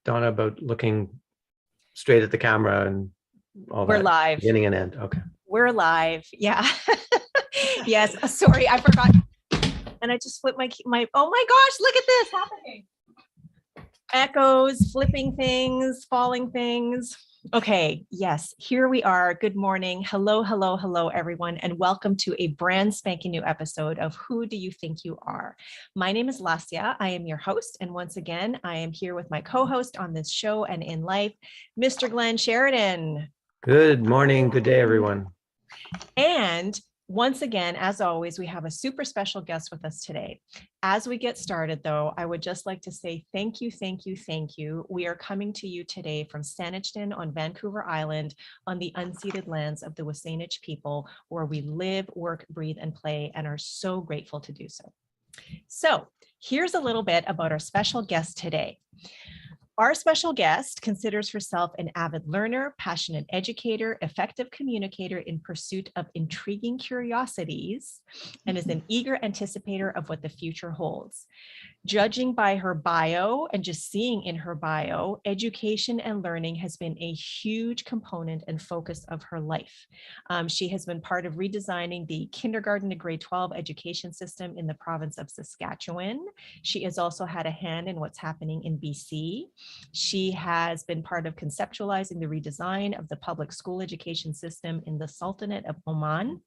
Donna, about looking straight at the camera and all We're that? live. Beginning and end. Okay. We're live. Yeah. Yes. Sorry, I forgot. And I just flipped my, oh my gosh, look at this happening. Echoes, flipping things, falling things. Okay. Yes. Here we are. Good morning. Hello, hello, hello, everyone. And welcome to a brand spanking new episode of Who Do You Think You Are? My name is Lasya. I am your host. And once again, I am here with my co-host on this show and in life, Mr. Glenn Sheridan. Good morning. Good day, everyone. And once again, as always, we have a super special guest with us today. As we get started, though, I would just like to say thank you, thank you, thank you. We are coming to you today from Saanich on Vancouver Island on the unceded lands of the Wasanich people, where we live, work, breathe, and play, and are so grateful to do so. So here's a little bit about our special guest today. Our special guest considers herself an avid learner, passionate educator, effective communicator in pursuit of intriguing curiosities, and is an eager anticipator of what the future holds. Judging by her bio and just seeing in her bio, education and learning has been a huge component and focus of her life. She has been part of redesigning the kindergarten to grade 12 education system in the province of Saskatchewan. She has also had a hand in what's happening in BC. She has been part of conceptualizing the redesign of the public school education system in the Sultanate of Oman.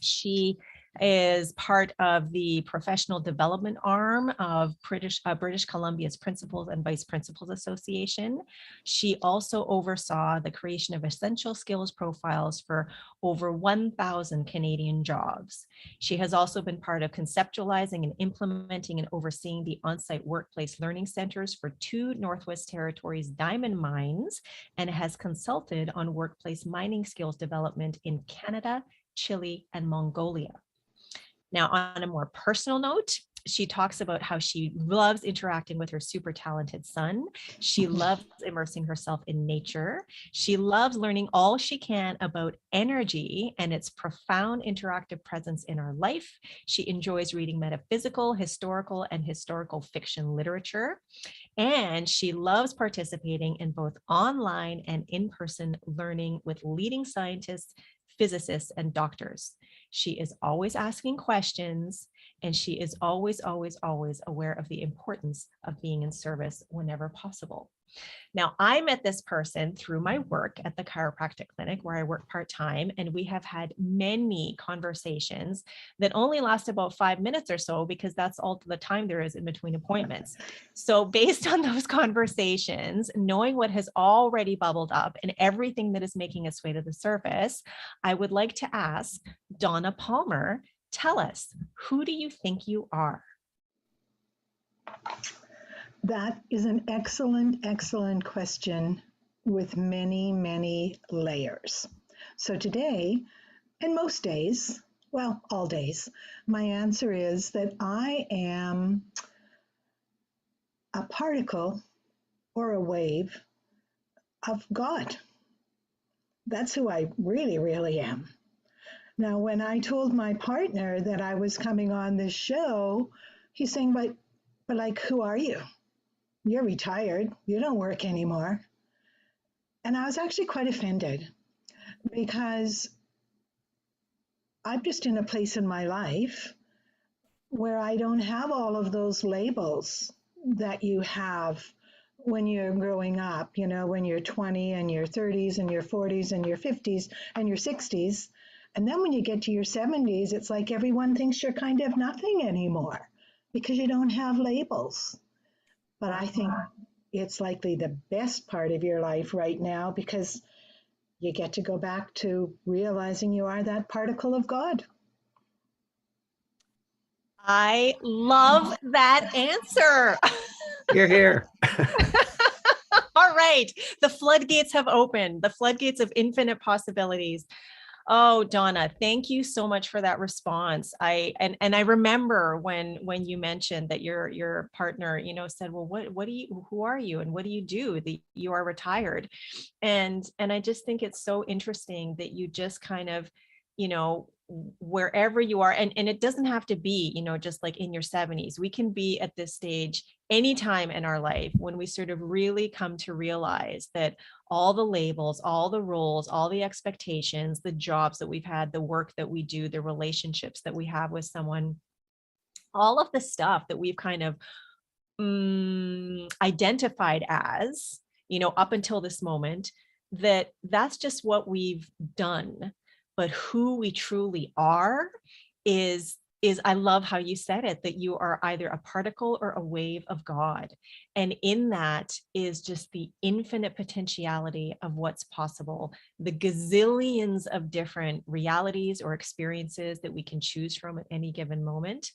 She is part of the professional development arm of British Columbia's Principals and Vice Principals Association. She also oversaw the creation of essential skills profiles for over 1,000 Canadian jobs. She has also been part of conceptualizing and implementing and overseeing the on-site workplace learning centers for 2 Northwest Territories diamond mines, and has consulted on workplace mining skills development in Canada, Chile, and Mongolia. Now, on a more personal note, she talks about how she loves interacting with her super talented son. She loves immersing herself in nature. She loves learning all she can about energy and its profound interactive presence in our life. She enjoys reading metaphysical, historical, and historical fiction literature. And she loves participating in both online and in-person learning with leading scientists, physicists, and doctors. She is always asking questions, and she is always, always, always aware of the importance of being in service whenever possible. Now, I met this person through my work at the chiropractic clinic where I work part-time, and we have had many conversations that only last about 5 minutes or so, because that's all the time there is in between appointments. So based on those conversations, knowing what has already bubbled up and everything that is making its way to the surface, I would like to ask Donna Palmer, tell us, who do you think you are? That is an excellent, excellent question with many, many layers. So today, and most days, well, all days, my answer is that I am a particle or a wave of God. That's who I really, really am. Now, when I told my partner that I was coming on this show, he's saying, but like, who are you? You're retired, you don't work anymore. And I was actually quite offended because I'm just in a place in my life where I don't have all of those labels that you have when you're growing up, you know, when you're 20 and your 30s and your 40s and your 50s and your 60s. And then when you get to your 70s, it's like everyone thinks you're kind of nothing anymore because you don't have labels. But I think it's likely the best part of your life right now because you get to go back to realizing you are that particle of God. I love that answer. You're here. All right. The floodgates have opened, the floodgates of infinite possibilities. Oh, Donna, thank you so much for that response. I remember when you mentioned that your partner, you know, said, well, who are you and what do you do? You are retired. And I just think it's so interesting that you just kind of, you know, wherever you are, and it doesn't have to be, you know, just like in your 70s. We can be at this stage anytime in our life when we sort of really come to realize that all the labels, all the roles, all the expectations, the jobs that we've had, the work that we do, the relationships that we have with someone, all of the stuff that we've kind of identified as, you know, up until this moment, that's just what we've done. But who we truly are is I love how you said it, that you are either a particle or a wave of God. And in that is just the infinite potentiality of what's possible, the gazillions of different realities or experiences that we can choose from at any given moment.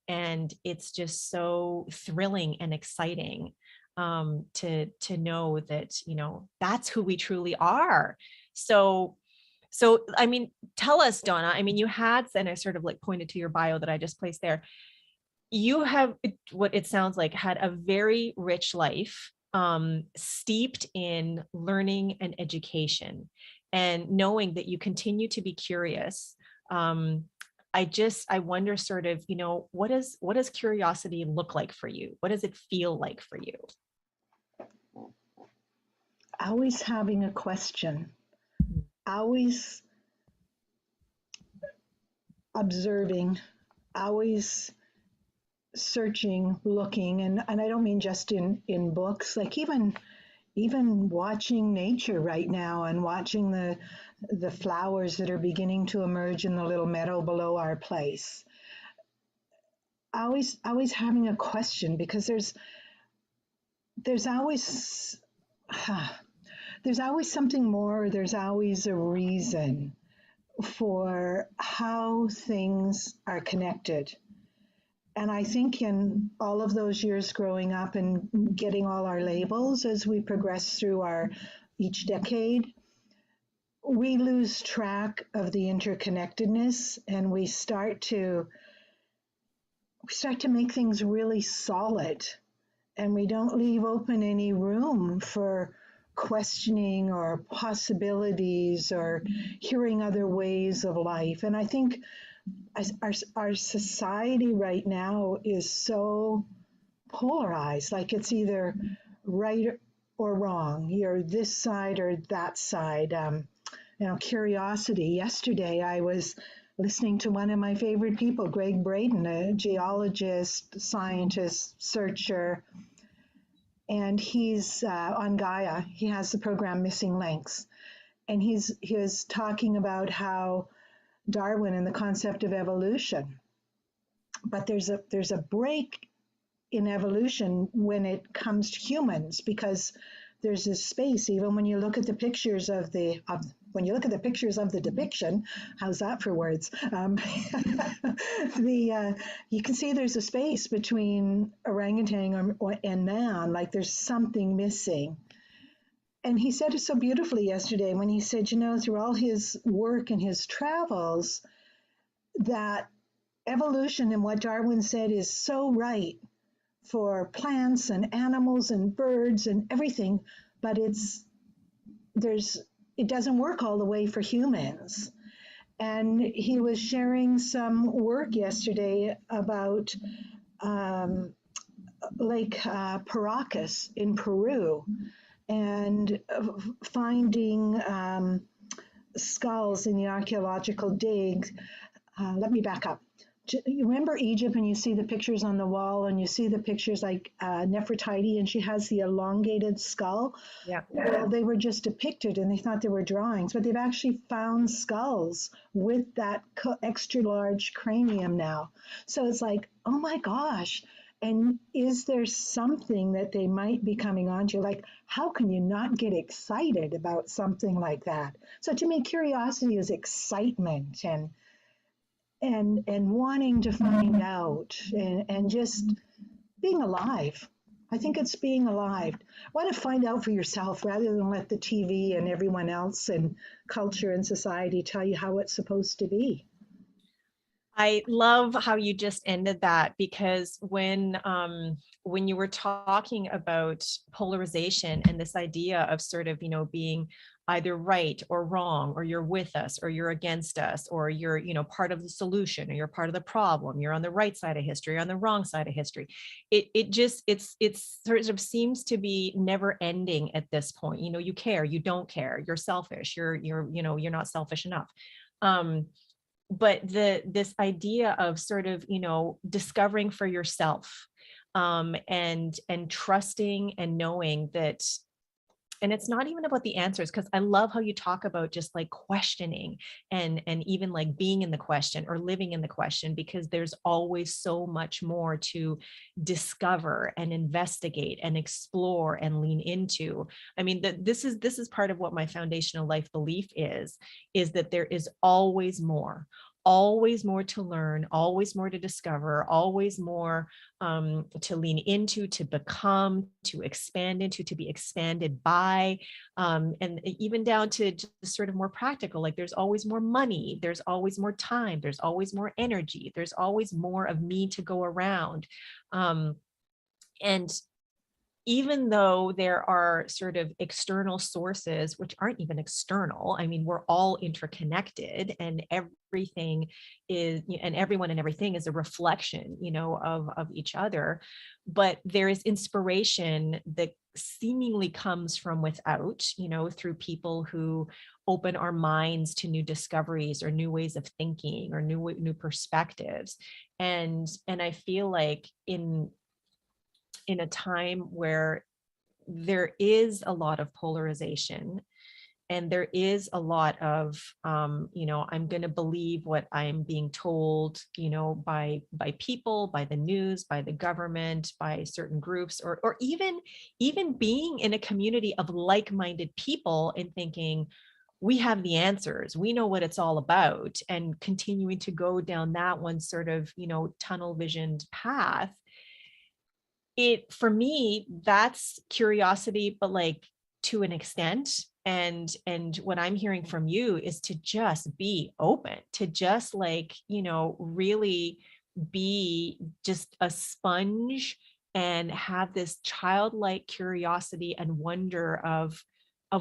And it's just so thrilling and exciting to know that, you know, that's who we truly are. So I mean, tell us, Donna, I mean, you had, and I sort of like pointed to your bio that I just placed there. You have, what it sounds like, had a very rich life, steeped in learning and education, and knowing that you continue to be curious. I wonder sort of, you know, what does curiosity look like for you? What does it feel like for you? Always having a question, always observing, always searching, looking, and I don't mean just in books, like even watching nature right now and watching the flowers that are beginning to emerge in the little meadow below our place. Always having a question, because there's always there's always something more. There's always a reason for how things are connected. And I think in all of those years growing up and getting all our labels as we progress through each decade, we lose track of the interconnectedness, and we start to make things really solid, and we don't leave open any room for questioning or possibilities or hearing other ways of life. And I think our society right now is so polarized, like it's either right or wrong. You're this side or that side. You know, curiosity. Yesterday, I was listening to one of my favorite people, Gregg Braden, a geologist, scientist, searcher, and he's on Gaia. He has the program Missing Links, and he was talking about how Darwin and the concept of evolution, but there's a break in evolution when it comes to humans, because there's this space. Even when you look at the pictures of the depiction, how's that for words? You can see there's a space between orangutan and man, like there's something missing. And he said it so beautifully yesterday when he said, you know, through all his work and his travels, that evolution and what Darwin said is so right for plants and animals and birds and everything, but it doesn't work all the way for humans. And he was sharing some work yesterday about Lake Paracas in Peru, and finding skulls in the archaeological digs. Let me back up. You remember Egypt, and you see the pictures on the wall, and you see the pictures like Nefertiti, and she has the elongated skull. Yeah. Well, they were just depicted, and they thought they were drawings, but they've actually found skulls with that extra large cranium now. So it's like, oh my gosh. And is there something that they might be coming onto? Like, how can you not get excited about something like that? So to me, curiosity is excitement and wanting to find out, and just being alive. I think it's being alive. Want to find out for yourself rather than let the TV and everyone else and culture and society tell you how it's supposed to be. I love how you just ended that, because when you were talking about polarization and this idea of sort of, being either right or wrong, or you're with us or you're against us, or you're, part of the solution or you're part of the problem, you're on the right side of history, on the wrong side of history. It's sort of seems to be never ending at this point. You care, you don't care, you're selfish, you're not selfish enough. But this idea of sort of, discovering for yourself, and trusting and knowing that, and it's not even about the answers, because I love how you talk about just like questioning, and even like being in the question or living in the question, because there's always so much more to discover and investigate and explore and lean into. I mean, this is part of what my foundational life belief is that there is always more to learn, always more to discover, always more to lean into, to become, to expand into, to be expanded by, and even down to just sort of more practical. Like there's always more money, there's always more time, there's always more energy, there's always more of me to go around. And even though there are sort of external sources, which aren't even external, I mean, we're all interconnected, and everything is, and everyone and everything is a reflection, of each other. But there is inspiration that seemingly comes from without, through people who open our minds to new discoveries or new ways of thinking or new perspectives. And I feel like in a time where there is a lot of polarization, and there is a lot of I'm going to believe what I'm being told, by people, by the news, by the government, by certain groups, or even being in a community of like-minded people and thinking we have the answers, we know what it's all about, and continuing to go down that one sort of tunnel visioned path. For me, that's curiosity, but like to an extent. And what I'm hearing from you is to just be open, to just like, really be just a sponge, and have this childlike curiosity and wonder of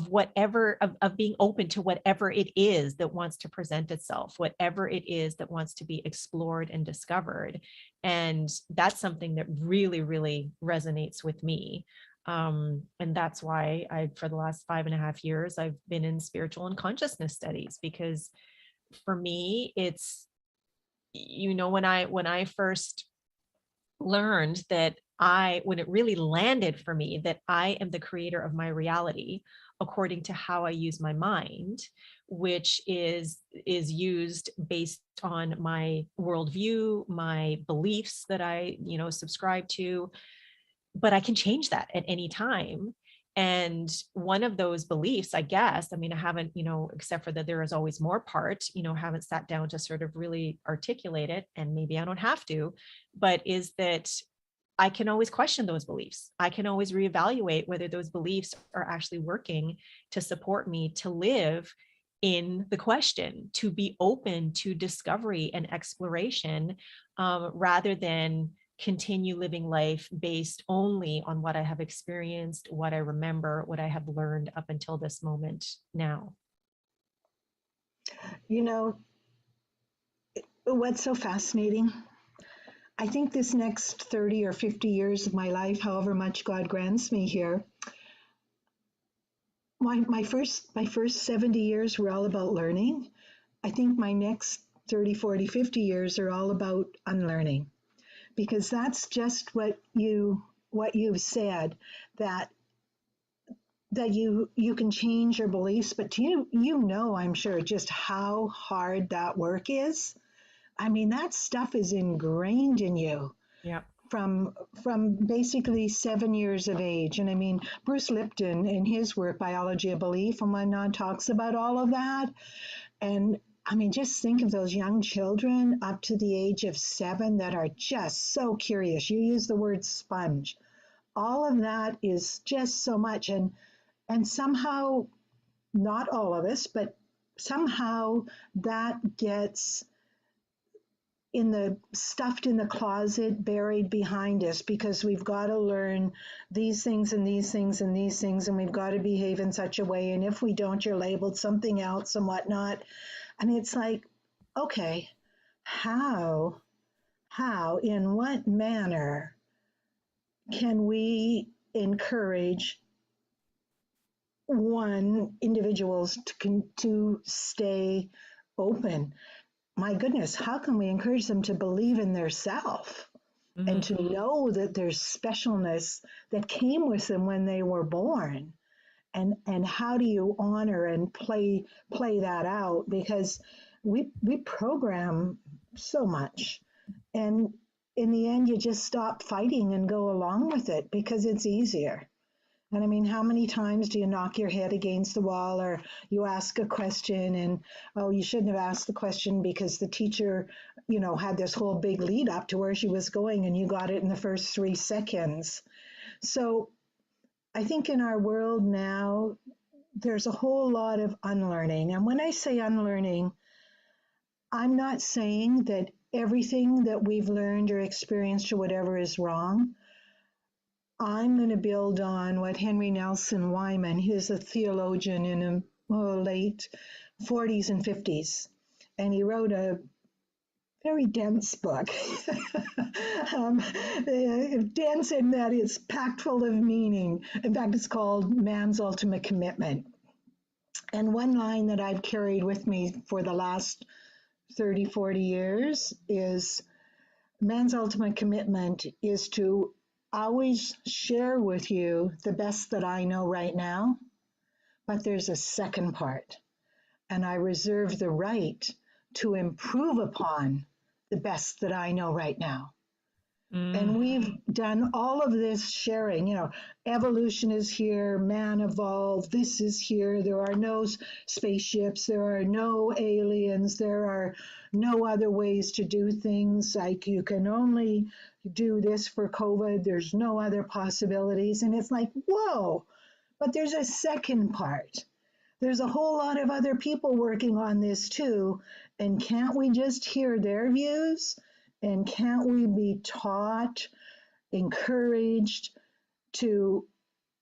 whatever, of being open to whatever it is that wants to present itself, whatever it is that wants to be explored and discovered. And that's something that really, really resonates with me. And that's why for the last 5.5 years, I've been in spiritual and consciousness studies, because for me, it's, when I first learned that when it really landed for me that I am the creator of my reality according to how I use my mind, which is used based on my worldview, my beliefs that I, subscribe to, but I can change that at any time. And one of those beliefs, I guess, I mean, I haven't, except for that there is always more part, haven't sat down to sort of really articulate it, and maybe I don't have to, but is that I can always question those beliefs. I can always reevaluate whether those beliefs are actually working to support me to live in the question, to be open to discovery and exploration, rather than continue living life based only on what I have experienced, what I remember, what I have learned up until this moment now. You know, what's so fascinating? I think this next 30 or 50 years of my life, however much God grants me here, my first 70 years were all about learning. I think my next 30, 40, 50 years are all about unlearning, because that's just what you've said, that you can change your beliefs, but I'm sure just how hard that work is. I mean, that stuff is ingrained in you Yeah. from basically 7 years of age. And I mean, Bruce Lipton in his work, Biology of Belief and whatnot, talks about all of that. And I mean, just think of those young children up to the age of 7 that are just so curious. You use the word sponge. All of that is just so much. And somehow, not all of us, but somehow that gets stuffed in the closet, buried behind us, because we've got to learn these things and these things and these things, and we've got to behave in such a way. And if we don't, you're labeled something else and whatnot. And it's like, okay, how, in what manner can we encourage individuals to stay open? My goodness, how can we encourage them to believe in their self and to know that there's specialness that came with them when they were born? And how do you honor and play that out? Because we program so much, and in the end you just stop fighting and go along with it because it's easier. And I mean, how many times do you knock your head against the wall, or you ask a question and, oh, you shouldn't have asked the question because the teacher, had this whole big lead up to where she was going and you got it in the first 3 seconds. So I think in our world now, there's a whole lot of unlearning. And when I say unlearning, I'm not saying that everything that we've learned or experienced or whatever is wrong. I'm going to build on what Nelson Weiman, he's a theologian in the late 40s and 50s, and he wrote a very dense book. Dense in that it's packed full of meaning. In fact, it's called Man's Ultimate Commitment. And one line that I've carried with me for the last 30, 40 years is man's ultimate commitment is to always share with you the best that I know right now, but there's a second part, and I reserve the right to improve upon the best that I know right now. And we've done all of this sharing, evolution is here, man evolved, this is here, there are no spaceships, there are no aliens, there are no other ways to do things, like you can only do this for COVID, there's no other possibilities. And it's like, whoa, but there's a second part. There's a whole lot of other people working on this too. And can't we just hear their views? And can't we be taught, encouraged to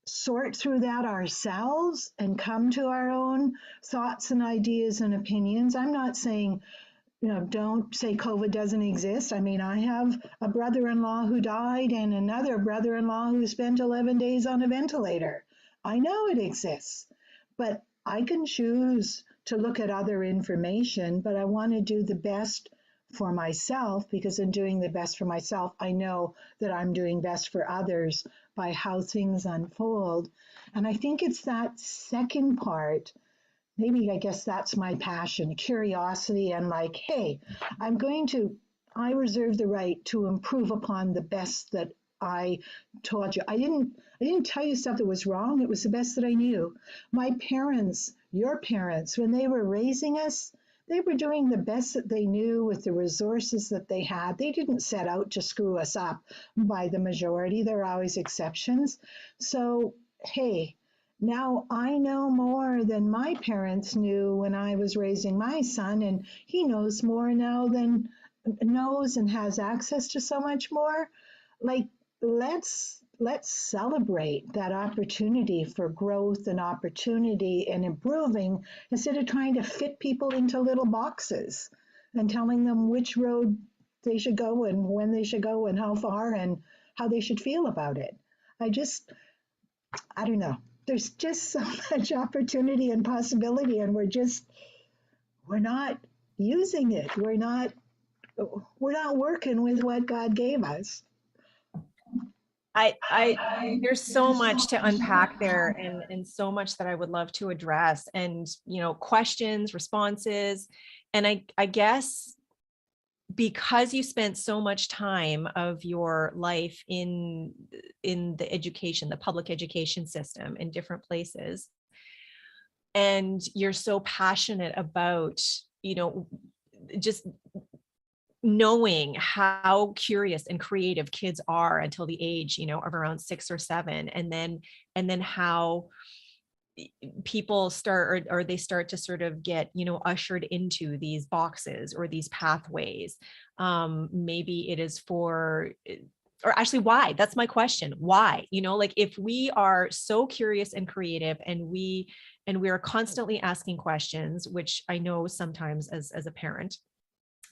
sort through that ourselves and come to our own thoughts and ideas and opinions? I'm not saying, don't say COVID doesn't exist. I mean, I have a brother-in-law who died and another brother-in-law who spent 11 days on a ventilator. I know it exists, but I can choose to look at other information, but I want to do the best for myself, because in doing the best for myself, I know that I'm doing best for others by how things unfold. And I think it's that second part, maybe I guess that's my passion, curiosity, and like, hey, I reserve the right to improve upon the best that I taught you. I didn't tell you stuff that was wrong. It was the best that I knew. My parents, your parents, when they were raising us, they were doing the best that they knew with the resources that they had. They didn't set out to screw us up by the majority. There are always exceptions. So, hey, now I know more than my parents knew when I was raising my son, and he knows more now than knows and has access to so much more. Like, let's celebrate that opportunity for growth and opportunity and improving, instead of trying to fit people into little boxes and telling them which road they should go and when they should go and how far and how they should feel about it. I don't know. There's just so much opportunity and possibility, and we're not using it. We're not working with what God gave us. There's so much to unpack there, and so much that I would love to address, and, questions, responses. And I guess because you spent so much time of your life in the public education system in different places, and you're so passionate about, just knowing how curious and creative kids are until the age, of around 6 or 7. And then how people start, or they start to sort of get, ushered into these boxes or these pathways. Maybe it is for, or actually, why? That's my question. Why? Like, if we are so curious and creative, and we are constantly asking questions, which I know sometimes as a parent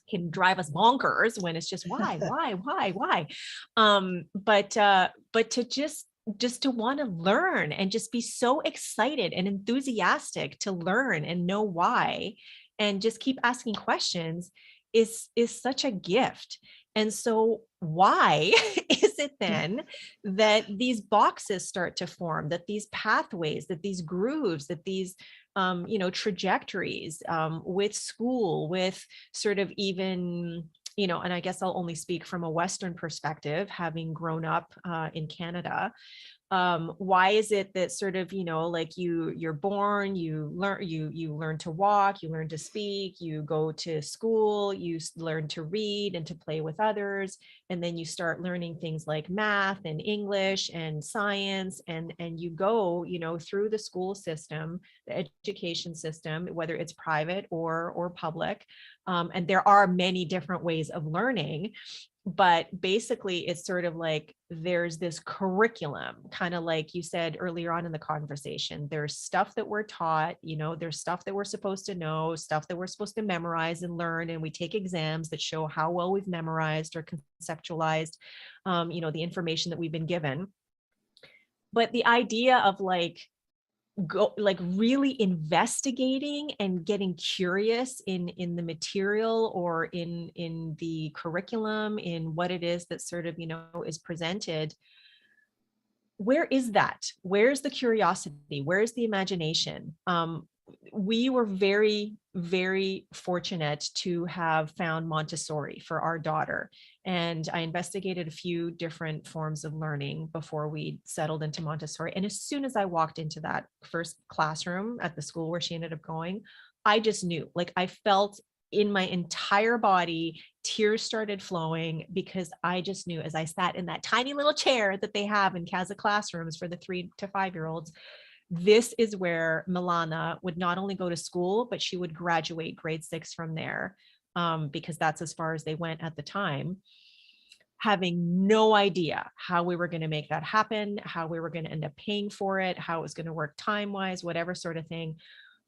can drive us bonkers, when it's just why. But to just to want to learn and just be so excited and enthusiastic to learn and know why, and just keep asking questions, is such a gift. And so why is it then that these boxes start to form, that these pathways, that these grooves, that these trajectories, with school, with sort of even, and I guess I'll only speak from a Western perspective, having grown up in Canada. Why is it that sort of, like you're born, you learn to walk, you learn to speak, you go to school, you learn to read and to play with others, and then you start learning things like math and English and science, and you go, through the school system, the education system, whether it's private or public. And there are many different ways of learning. But basically, it's sort of like there's this curriculum, kind of like you said earlier on in the conversation. There's stuff that we're taught, there's stuff that we're supposed to know, stuff that we're supposed to memorize and learn. And we take exams that show how well we've memorized or conceptualized, the information that we've been given. But the idea of like really investigating and getting curious in the material, or in the curriculum, in what it is that sort of is presented, where is that? Where's the curiosity? Where's the imagination? We were very, very fortunate to have found Montessori for our daughter. And I investigated a few different forms of learning before we settled into Montessori. And as soon as I walked into that first classroom at the school where she ended up going, I just knew, like, I felt in my entire body, tears started flowing, because I just knew, as I sat in that tiny little chair that they have in CASA classrooms for the 3 to 5-year-olds, this is where Milana would not only go to school, but she would graduate grade 6 from there, because that's as far as they went at the time, having no idea how we were going to make that happen, how we were going to end up paying for it, how it was going to work time-wise, whatever sort of thing.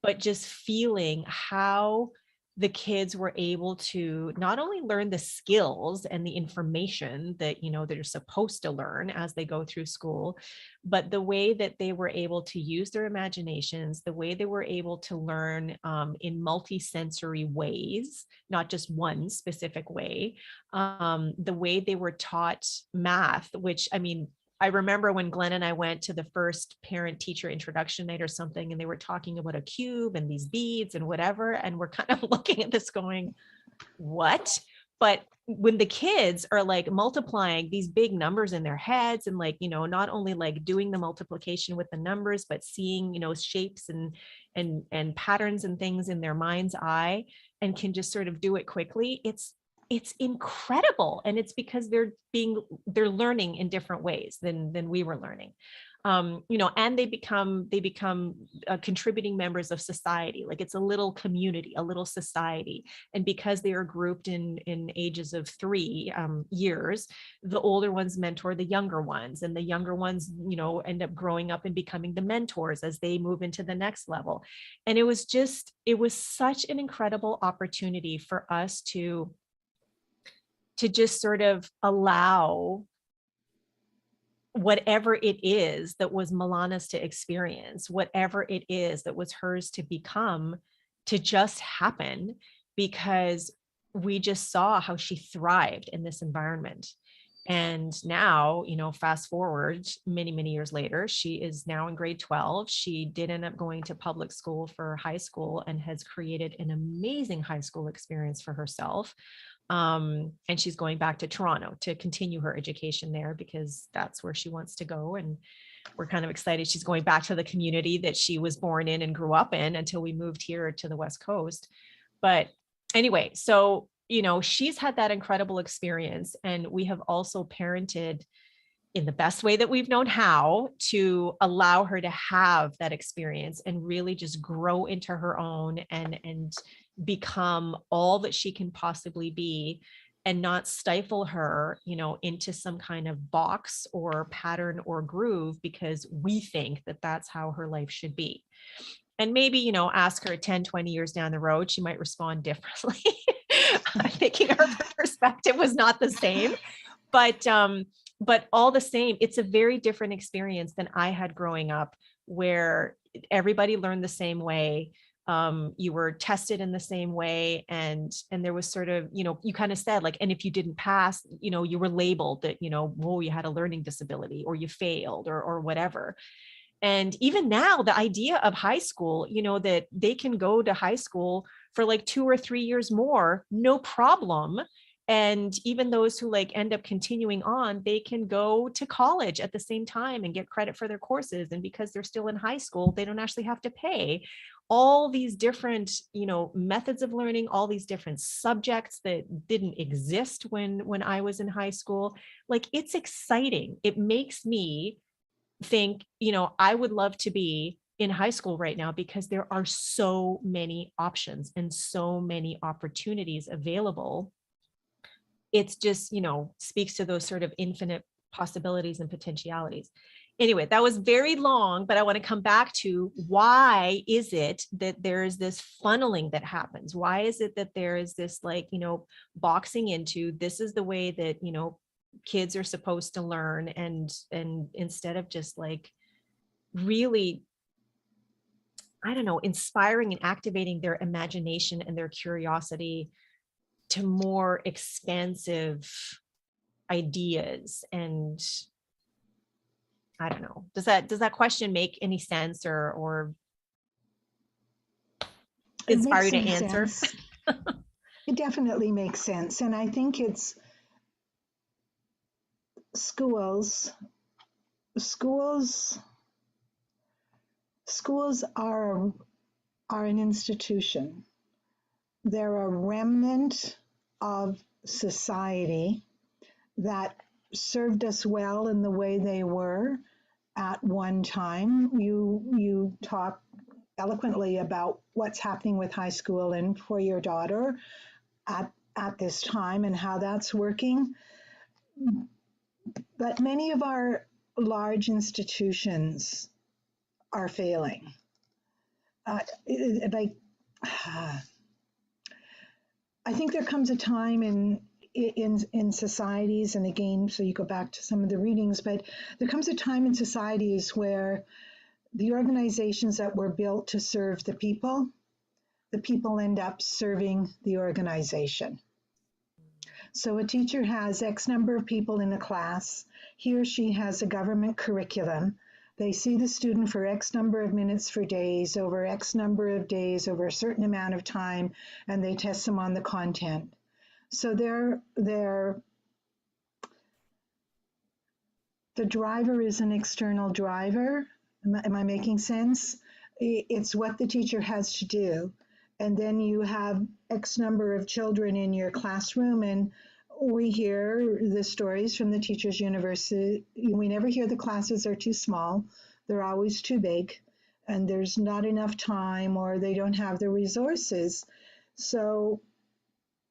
But just feeling how the kids were able to not only learn the skills and the information that, they're supposed to learn as they go through school, but the way that they were able to use their imaginations, the way they were able to learn in multi-sensory ways, not just one specific way, the way they were taught math, which, I mean, I remember when Glenn and I went to the first parent teacher introduction night or something, and they were talking about a cube and these beads and whatever. And we're kind of looking at this going, what? But when the kids are like multiplying these big numbers in their heads, and like, not only like doing the multiplication with the numbers, but seeing, shapes and patterns and things in their mind's eye, and can just sort of do it quickly, it's incredible. And it's because they're learning in different ways than we were learning. And they become contributing members of society. Like, it's a little community, a little society. And because they are grouped in ages of 3 years, the older ones mentor the younger ones, and the younger ones, end up growing up and becoming the mentors as they move into the next level. And it was such an incredible opportunity for us to just sort of allow whatever it is that was Milana's to experience, whatever it is that was hers to become, to just happen, because we just saw how she thrived in this environment. And now, fast forward many, many years later, she is now in grade 12. She did end up going to public school for high school, and has created an amazing high school experience for herself. And she's going back to Toronto to continue her education there, because that's where she wants to go. And we're kind of excited. She's going back to the community that she was born in and grew up in until we moved here to the West Coast. But anyway, so, she's had that incredible experience. And we have also parented in the best way that we've known how, to allow her to have that experience and really just grow into her own and become all that she can possibly be, and not stifle her, into some kind of box or pattern or groove because we think that that's how her life should be. And maybe, ask her 10, 20 years down the road, she might respond differently. I'm thinking her perspective was not the same, but all the same, it's a very different experience than I had growing up, where everybody learned the same way. You were tested in the same way. And there was sort of, you kind of said like, and if you didn't pass, you were labeled that, whoa, you had a learning disability or you failed or whatever. And even now, the idea of high school, that they can go to high school for like 2 or 3 years more, no problem. And even those who like end up continuing on, they can go to college at the same time and get credit for their courses. And because they're still in high school, they don't actually have to pay. All these different, methods of learning, all these different subjects that didn't exist when I was in high school. Like, it's exciting. It makes me think, I would love to be in high school right now because there are so many options and so many opportunities available. It's just, speaks to those sort of infinite possibilities and potentialities. Anyway, that was very long, but I want to come back to, why is it that there is this funneling that happens? Why is it that there is this like, boxing into, this is the way that, kids are supposed to learn, and instead of just like really, I don't know, inspiring and activating their imagination and their curiosity to more expansive ideas. And I don't know, does that question make any sense or inspire you to answer? Sense. It definitely makes sense. And I think it's schools are an institution. They're a remnant of society that served us well in the way they were at one time. You talk eloquently about what's happening with high school and for your daughter at this time and how that's working. But many of our large institutions are failing. I think there comes a time in societies, and again, so you go back to some of the readings, but there comes a time in societies where the organizations that were built to serve the people end up serving the organization. So a teacher has X number of people in a class. He or she has a government curriculum. They see the student for X number of minutes for days, over X number of days, over a certain amount of time, and they test them on the content. So the driver is an external driver. Am I making sense? It's what the teacher has to do. And then you have X number of children in your classroom, and we hear the stories from the Teachers University. We never hear the classes are too small. They're always too big, and there's not enough time, or they don't have the resources. So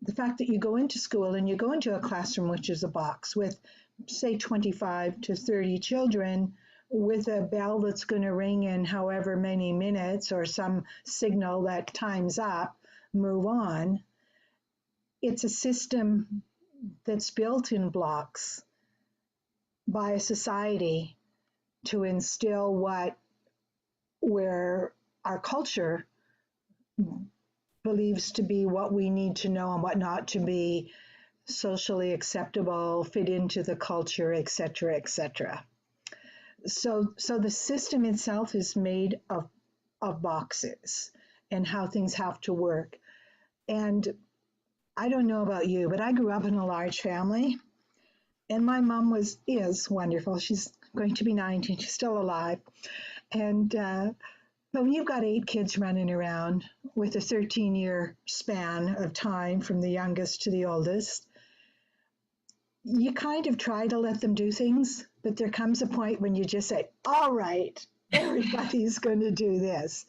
the fact that you go into school and you go into a classroom, which is a box with, say, 25 to 30 children, with a bell that's going to ring in however many minutes, or some signal that time's up, move on. It's a system that's built in blocks by a society to instill where our culture believes to be what we need to know and what not to be socially acceptable, fit into the culture, et cetera, et cetera. So the system itself is made of boxes and how things have to work. And I don't know about you, but I grew up in a large family, and my mom is wonderful. She's going to be 90. She's still alive. And but when you've got 8 kids running around with a 13-year span of time from the youngest to the oldest, you kind of try to let them do things but there comes a point when you just say, all right, everybody's going to do this.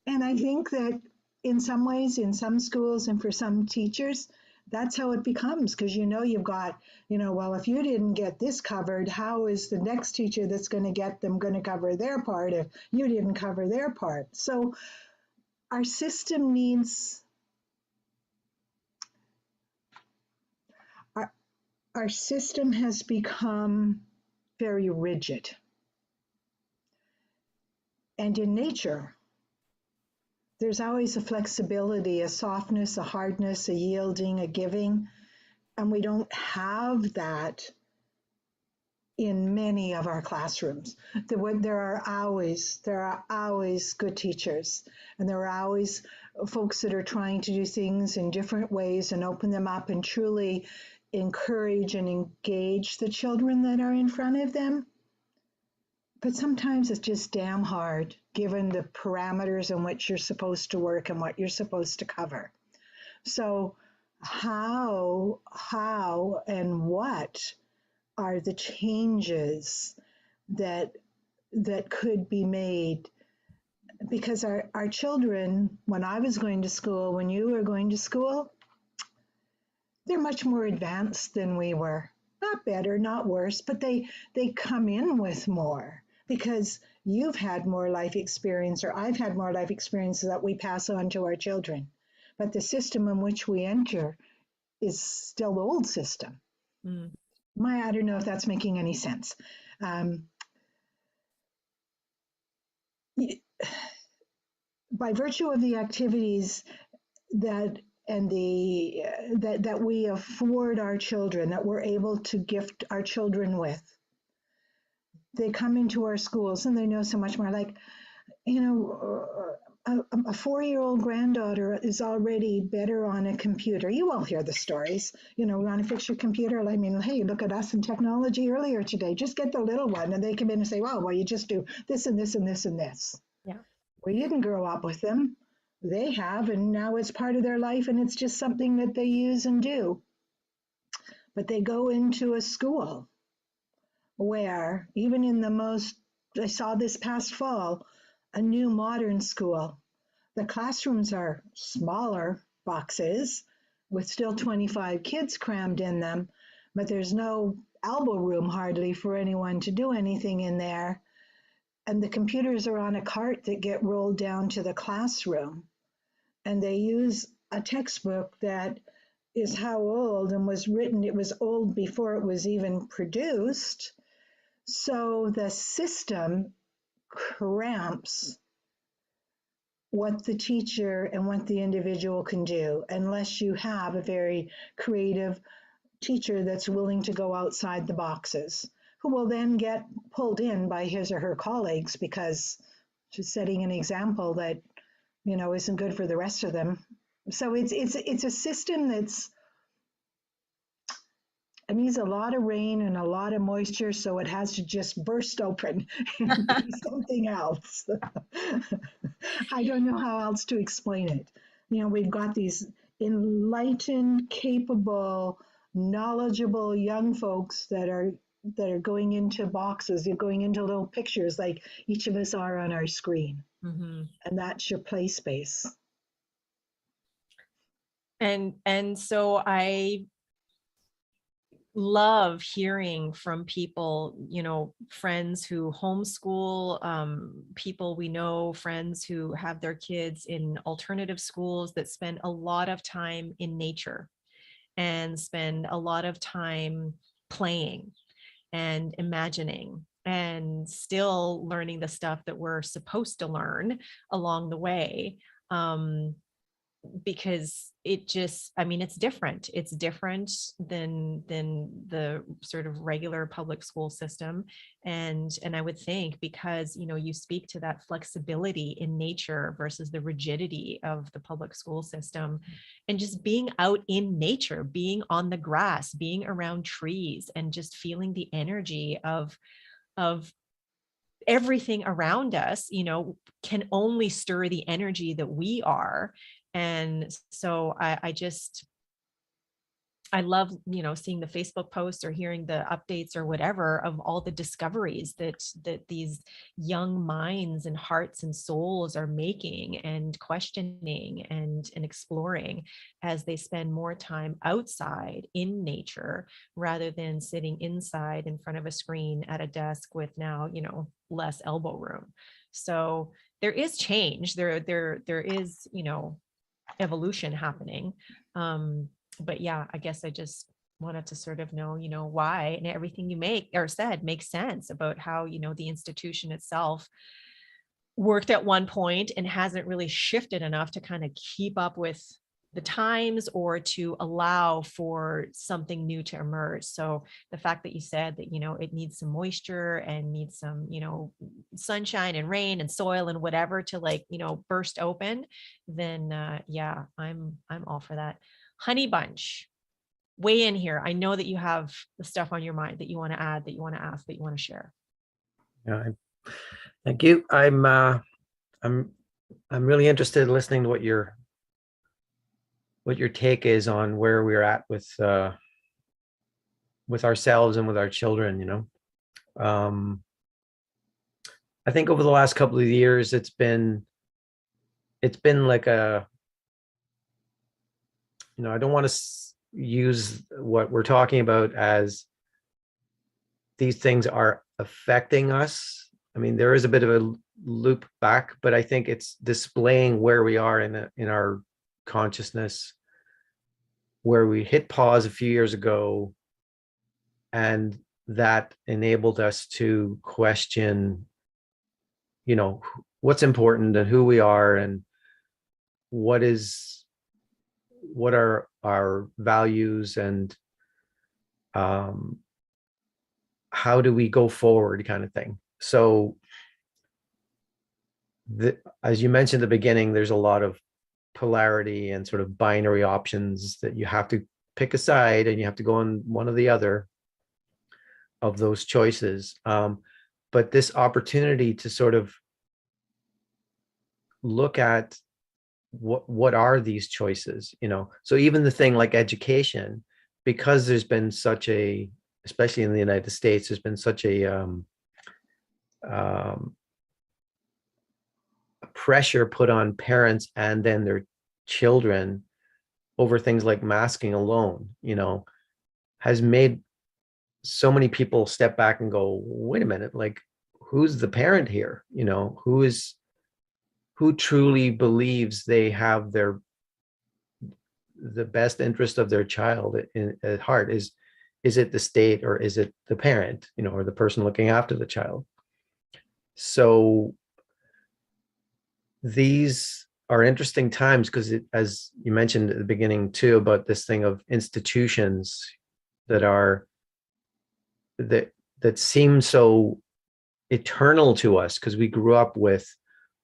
And I think that in some ways, in some schools and for some teachers, that's how it becomes, because you've got, well, if you didn't get this covered, how is the next teacher that's going to get them going to cover their part if you didn't cover their part? So our system needs, our system has become very rigid. And in nature, there's always a flexibility, a softness, a hardness, a yielding, a giving. And we don't have that in many of our classrooms. There are always good teachers, and there are always folks that are trying to do things in different ways and open them up and truly encourage and engage the children that are in front of them. But sometimes it's just damn hard, given the parameters in which you're supposed to work and what you're supposed to cover. So how and what are the changes that could be made? Because our children, when I was going to school, when you were going to school, they're much more advanced than we were. Not better, not worse, but they come in with more because you've had more life experience, or I've had more life experiences that we pass on to our children. But the system in which we enter is still the old system. Mm. I don't know if that's making any sense. By virtue of the activities that we afford our children, that we're able to gift our children with, they come into our schools and they know so much more. Like, a 4-year-old granddaughter is already better on a computer. You all hear the stories. We want to fix your computer. I mean, hey, look at us in technology earlier today. Just get the little one, and they come in and say, well, you just do this and this and this and this. Yeah. We didn't grow up with them. They have, and now it's part of their life, and it's just something that they use and do. But they go into a school where, even in the most, I saw this past fall, a new modern school, the classrooms are smaller boxes with still 25 kids crammed in them, but there's no elbow room hardly for anyone to do anything in there. And the computers are on a cart that get rolled down to the classroom. And they use a textbook that is how old and was written. It was old before it was even produced. So the system cramps what the teacher and what the individual can do, unless you have a very creative teacher that's willing to go outside the boxes, who will then get pulled in by his or her colleagues because she's setting an example that, isn't good for the rest of them. So it's a system that's, it needs a lot of rain and a lot of moisture, so it has to just burst open and be something else. I don't know how else to explain it. We've got these enlightened, capable, knowledgeable young folks that are going into boxes, you're going into little pictures like each of us are on our screen. Mm-hmm. And that's your play space. And so I love hearing from people, friends who homeschool, people we know, friends who have their kids in alternative schools that spend a lot of time in nature and spend a lot of time playing and imagining and still learning the stuff that we're supposed to learn along the way. Because it just, it's different. It's different than the sort of regular public school system. And I would think because, you speak to that flexibility in nature versus the rigidity of the public school system, and just being out in nature, being on the grass, being around trees, and just feeling the energy of everything around us, can only stir the energy that we are. And so I just, I love, seeing the Facebook posts or hearing the updates or whatever of all the discoveries that these young minds and hearts and souls are making and questioning and exploring as they spend more time outside in nature rather than sitting inside in front of a screen at a desk with now, less elbow room. So there is change. There is, evolution happening. But yeah, I guess I just wanted to sort of know, why, and everything you make or said makes sense about how, the institution itself worked at one point and hasn't really shifted enough to kind of keep up with the times or to allow for something new to emerge. So the fact that you said that, it needs some moisture and needs some, sunshine and rain and soil and whatever to burst open, then yeah, I'm all for that. Honey Bunch, weigh in here. I know that you have the stuff on your mind that you want to add, that you want to ask, that you want to share. Yeah, thank you. I'm really interested in listening to what your take is on where we're at with ourselves and with our children. I think over the last couple of years, it's been like I don't want to use what we're talking about as these things are affecting us. I mean, there is a bit of a loop back, but I think it's displaying where we are in our consciousness, where we hit pause a few years ago, and that enabled us to question, what's important and who we are and what are our values, and how do we go forward, kind of thing. So as you mentioned at the beginning, there's a lot of polarity and sort of binary options that you have to pick a side and you have to go on one or the other of those choices. But this opportunity to sort of look at what are these choices, so even the thing like education, because there's been such a, especially in the United States, there's been such a pressure put on parents and then their children over things like masking alone, has made so many people step back and go, wait a minute, like, who's the parent here? Who truly believes they have the best interest of their child at heart? Is it the state, or is it the parent, or the person looking after the child? So these are interesting times because, as you mentioned at the beginning too, about this thing of institutions that seem so eternal to us because we grew up with,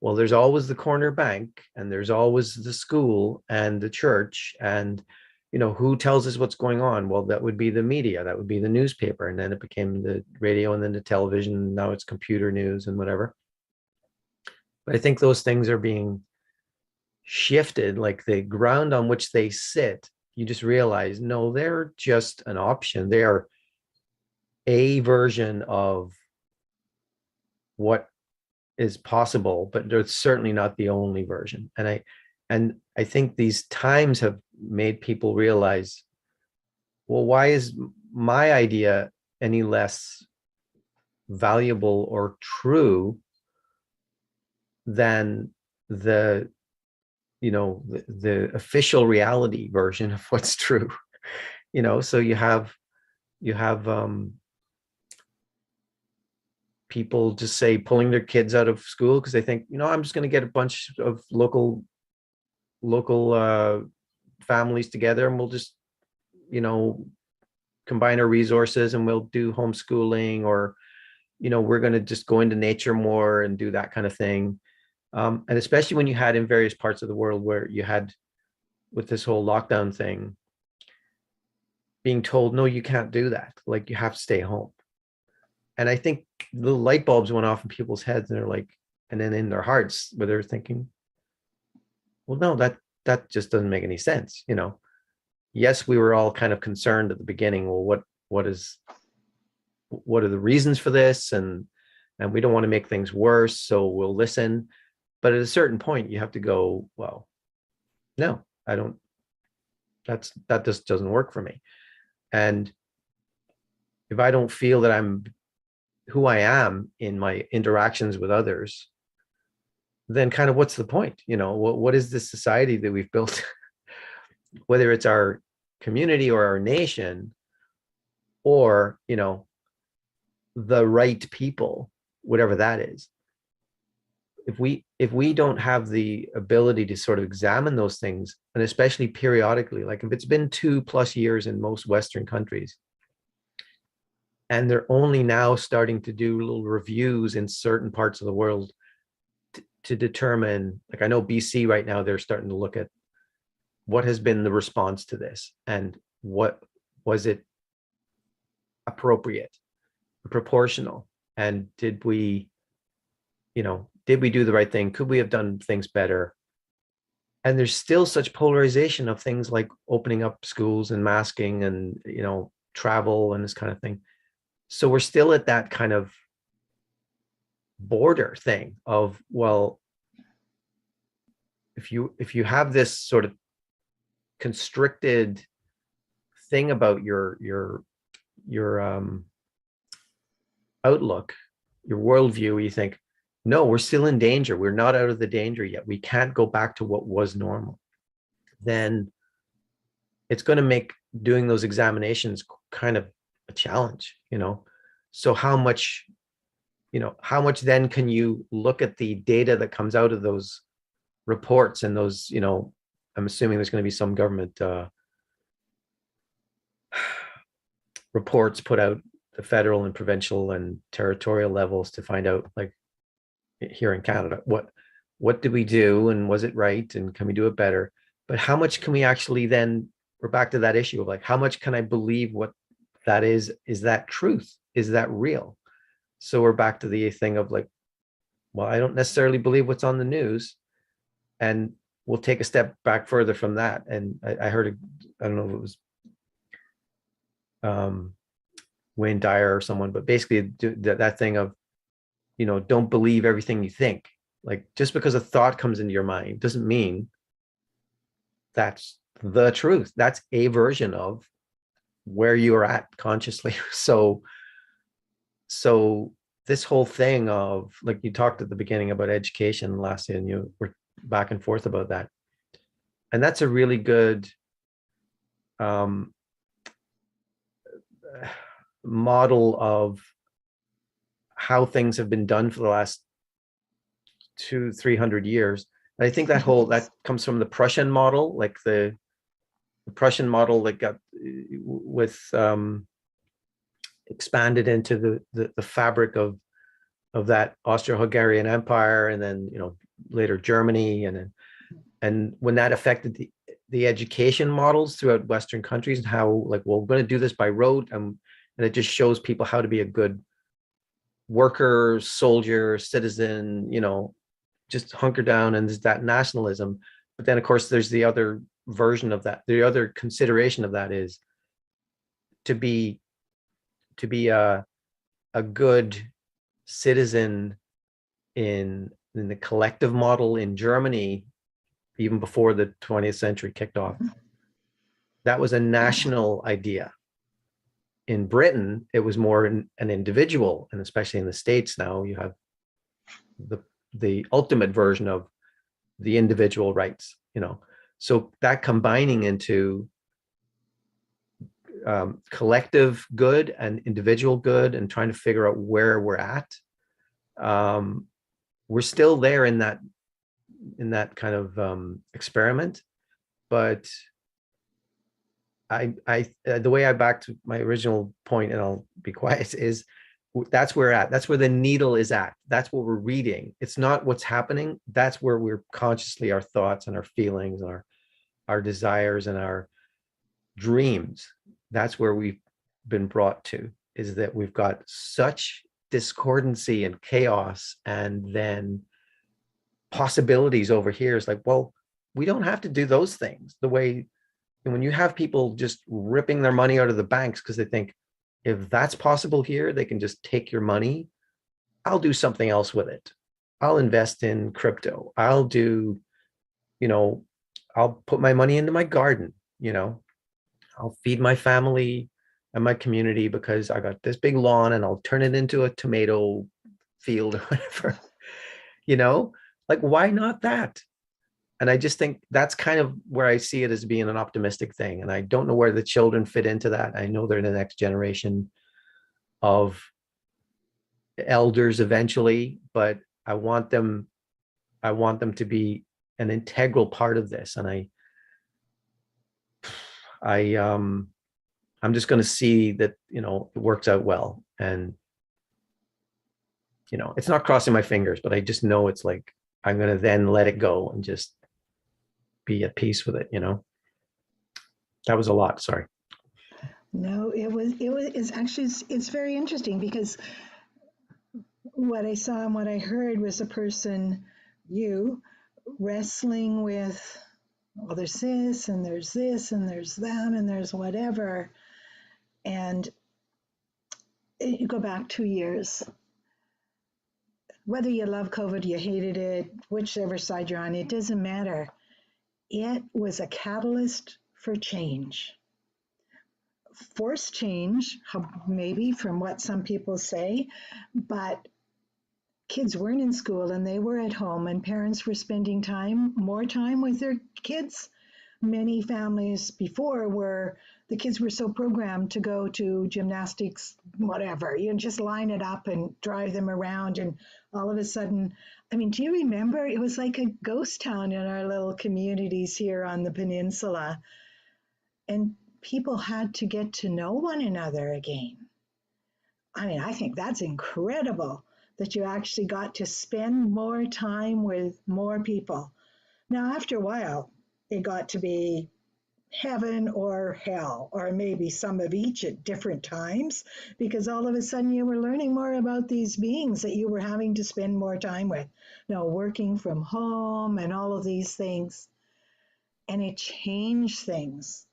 well, there's always the corner bank and there's always the school and the church, and who tells us what's going on? Well, that would be the media, that would be the newspaper, and then it became the radio, and then the television, and now it's computer news and whatever. But I think those things are being shifted, like the ground on which they sit. You just realize, no, they're just an option. They are a version of what is possible, but they're certainly not the only version. And I think these times have made people realize, well, why is my idea any less valuable or true than the official reality version of what's true? So you have people just say pulling their kids out of school because they think, I'm just going to get a bunch of local families together and we'll just combine our resources and we'll do homeschooling, or we're going to just go into nature more and do that kind of thing. And especially when you had in various parts of the world where you had, with this whole lockdown thing, being told, no, you can't do that, like you have to stay home. And I think the light bulbs went off in people's heads, and they're like, and then in their hearts, where they're thinking, well, no, that just doesn't make any sense, yes, we were all kind of concerned at the beginning. Well, what are the reasons for this? And we don't want to make things worse, so we'll listen. But at a certain point, you have to go, well, no, I don't, that just doesn't work for me. And if I don't feel that I'm who I am in my interactions with others, then kind of what's the point? What is this society that we've built, whether it's our community or our nation, or, the right people, whatever that is. If we don't have the ability to sort of examine those things, and especially periodically, like if it's been 2+ years in most Western countries, and they're only now starting to do little reviews in certain parts of the world to determine, like I know BC right now, they're starting to look at what has been the response to this, and what was it appropriate, proportional, and did we do the right thing? Could we have done things better? And there's still such polarization of things like opening up schools and masking and travel and this kind of thing. So we're still at that kind of border thing of, well, if you have this sort of constricted thing about your outlook, your worldview, you think, no, we're still in danger, we're not out of the danger yet, we can't go back to what was normal, then it's going to make doing those examinations kind of a challenge. So how much then can you look at the data that comes out of those reports and those, I'm assuming there's going to be some government reports put out, the federal and provincial and territorial levels, to find out, like here in Canada, what did we do, and was it right, and can we do it better? But how much can we actually then, we're back to that issue of like, how much can I believe what that is that truth, is that real? So we're back to the thing of like, well, I don't necessarily believe what's on the news, and we'll take a step back further from that. And I heard, I don't know if it was Wayne Dyer or someone, but basically that thing of, don't believe everything you think. Like, just because a thought comes into your mind doesn't mean that's the truth. That's a version of where you are at consciously. So this whole thing of, like, you talked at the beginning about education last year, and you were back and forth about that. And that's a really good model of how things have been done for the last 200-300 years. And I think that comes from the Prussian model, like the Prussian model that got with expanded into the fabric of that Austro-Hungarian Empire, and then later Germany, and when that affected the education models throughout Western countries, and how, like, well, we're going to do this by rote, and it just shows people how to be a good worker, soldier, citizen, just hunker down, and there's that nationalism. But then, of course, there's the other version of that. The other consideration of that is to be a good citizen in the collective model in Germany, even before the 20th century kicked off. That was a national idea. In Britain, it was more an individual, and especially in the States now, you have the ultimate version of the individual rights, So that combining into collective good and individual good, and trying to figure out where we're at. We're still there in that kind of experiment, but I the way I back to my original point, and I'll be quiet, is that's where we're at. That's where the needle is at. That's what we're reading. It's not what's happening. That's where we're consciously, our thoughts and our feelings and our desires and our dreams. That's where we've been brought to, is that we've got such discordancy and chaos, and then possibilities over here. Is like, well, we don't have to do those things the way And when you have people just ripping their money out of the banks because they think if that's possible here, they can just take your money, I'll do something else with it. I'll invest in crypto. I'll do, you know, I'll put my money into my garden, I'll feed my family and my community because I got this big lawn and I'll turn it into a tomato field or whatever, you know, like why not that? And I just think that's kind of where I see it as being an optimistic thing. And I don't know where the children fit into that. I know they're the next generation of elders eventually, but I want them, I want them to be an integral part of this. And I I'm just going to see that, it works out well. And, it's not crossing my fingers, but I just know it's like, I'm going to then let it go and just be at peace with it. That was a lot. Sorry. No, it's actually, it's very interesting because what I saw and what I heard was a person, you, wrestling with, well, there's this and there's this and there's that and there's whatever. And you go back 2 years. Whether you love COVID, you hated it, whichever side you're on, it doesn't matter. It was a catalyst for change. Forced change, maybe from what some people say, but kids weren't in school and they were at home and parents were spending more time with their kids. Many families before the kids were so programmed to go to gymnastics, whatever, just line it up and drive them around. And all of a sudden, do you remember? It was like a ghost town in our little communities here on the peninsula. And people had to get to know one another again. I think that's incredible that you actually got to spend more time with more people. Now, after a while, it got to be heaven or hell, or maybe some of each at different times, because all of a sudden you were learning more about these beings that you were having to spend more time with, working from home and all of these things. And it changed things.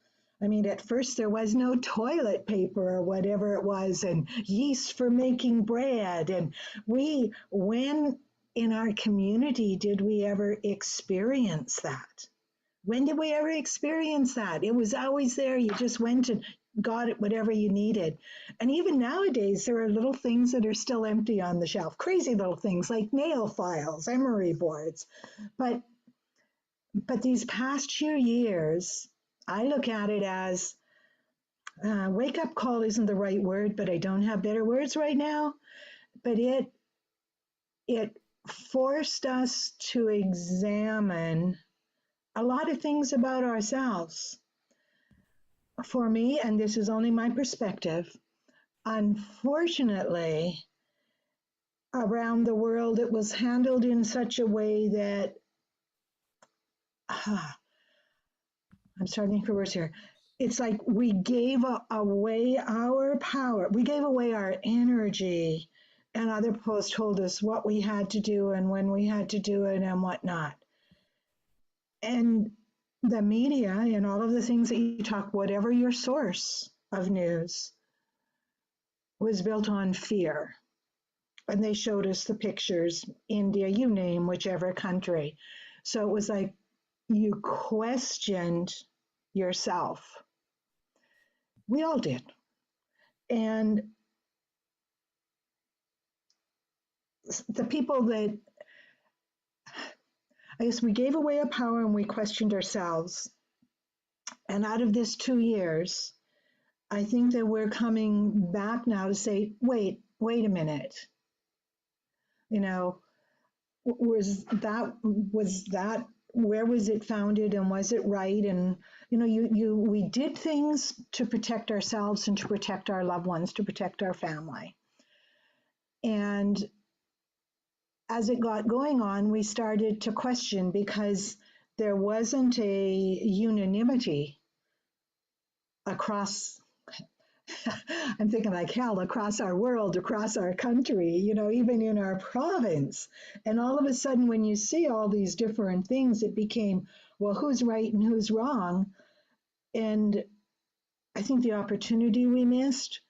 At first there was no toilet paper or whatever it was, and yeast for making bread. And when in our community did we ever experience that? When did we ever experience that? It was always there. You just went and got it, whatever you needed. And even nowadays, there are little things that are still empty on the shelf, crazy little things like nail files, emery boards. But these past few years, I look at it as wake up call isn't the right word, but I don't have better words right now. But it forced us to examine a lot of things about ourselves. For me, and this is only my perspective, unfortunately, around the world, it was handled in such a way that I'm starting for words here. It's like we gave away our power. We gave away our energy, and other people told us what we had to do and when we had to do it and whatnot. And the media and all of the things that you talk, whatever your source of news, was built on fear. And they showed us the pictures, India, you name whichever country. So it was like you questioned yourself. We all did. And the people that, I guess we gave away our power and we questioned ourselves. And out of this 2 years, I think that we're coming back now to say, wait a minute. Was that where was it founded and was it right? And we did things to protect ourselves and to protect our loved ones, to protect our family. And as it got going on, we started to question because there wasn't a unanimity across, I'm thinking like hell, across our world, across our country, even in our province. And all of a sudden, when you see all these different things, it became, well, who's right and who's wrong? And I think the opportunity we missed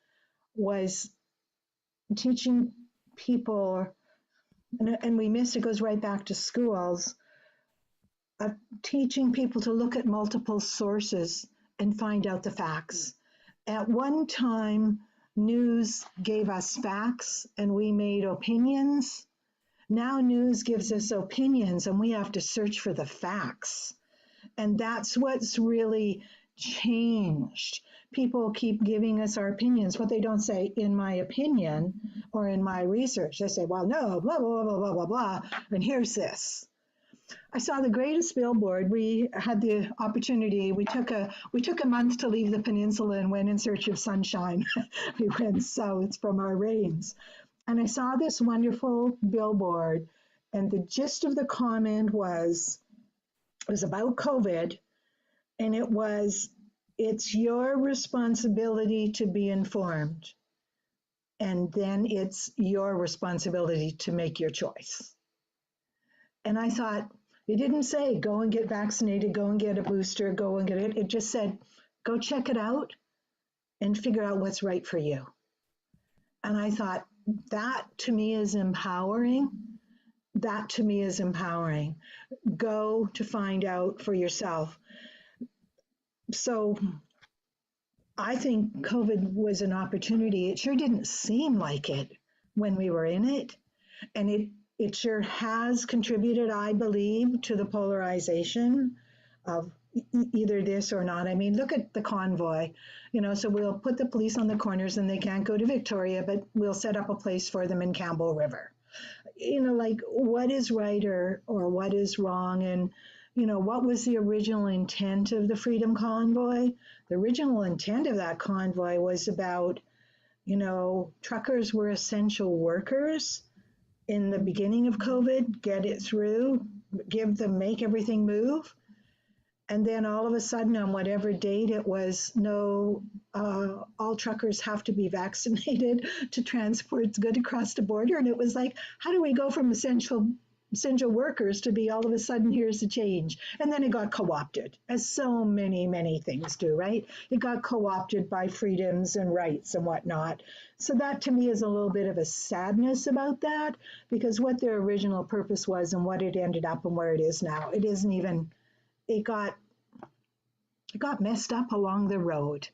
was teaching people, and we missed, it goes right back to schools, of teaching people to look at multiple sources and find out the facts. At one time, news gave us facts and we made opinions. Now news gives us opinions and we have to search for the facts. And that's what's really changed. People keep giving us our opinions. What they don't say, in my opinion, or in my research, they say, well, no, blah, blah, blah, blah, blah, blah, and here's this. I saw the greatest billboard. We had the opportunity. We took a month to leave the peninsula and went in search of sunshine. We went south from our rains. And I saw this wonderful billboard. And the gist of the comment was, it was about COVID. And it was, it's your responsibility to be informed. And then it's your responsibility to make your choice. And I thought, it didn't say, go and get vaccinated, go and get a booster, go and get it. It just said, go check it out and figure out what's right for you. And I thought, that to me is empowering. That to me is empowering. Go to find out for yourself. So I think COVID was an opportunity. It sure didn't seem like it when we were in it. And it sure has contributed, I believe, to the polarization of either this or not. I mean, look at the convoy, so we'll put the police on the corners and they can't go to Victoria, but we'll set up a place for them in Campbell River. Like what is right or what is wrong? And, what was the original intent of the Freedom Convoy? The original intent of that convoy was about, truckers were essential workers in the beginning of COVID, get it through, make everything move. And then all of a sudden, on whatever date it was, no, all truckers have to be vaccinated to transport goods across the border. And it was like, how do we go from essential workers to be all of a sudden, here's the change? And then it got co-opted, as so many things do, right? It got co-opted by freedoms and rights and whatnot. So that to me is a little bit of a sadness about that, because what their original purpose was and what it ended up and where it is now, it isn't even, it got messed up along the road.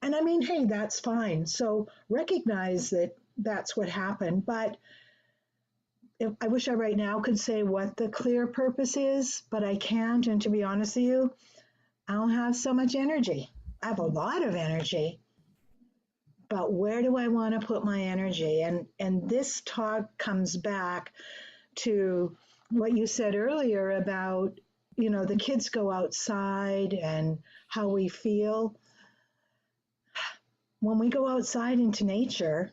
And I mean, hey, that's fine. So recognize that that's what happened. But I wish I right now could say what the clear purpose is, but I can't. And to be honest with you, I don't have so much energy. I have a lot of energy, but where do I want to put my energy? And this talk comes back to what you said earlier about, the kids go outside and how we feel. When we go outside into nature,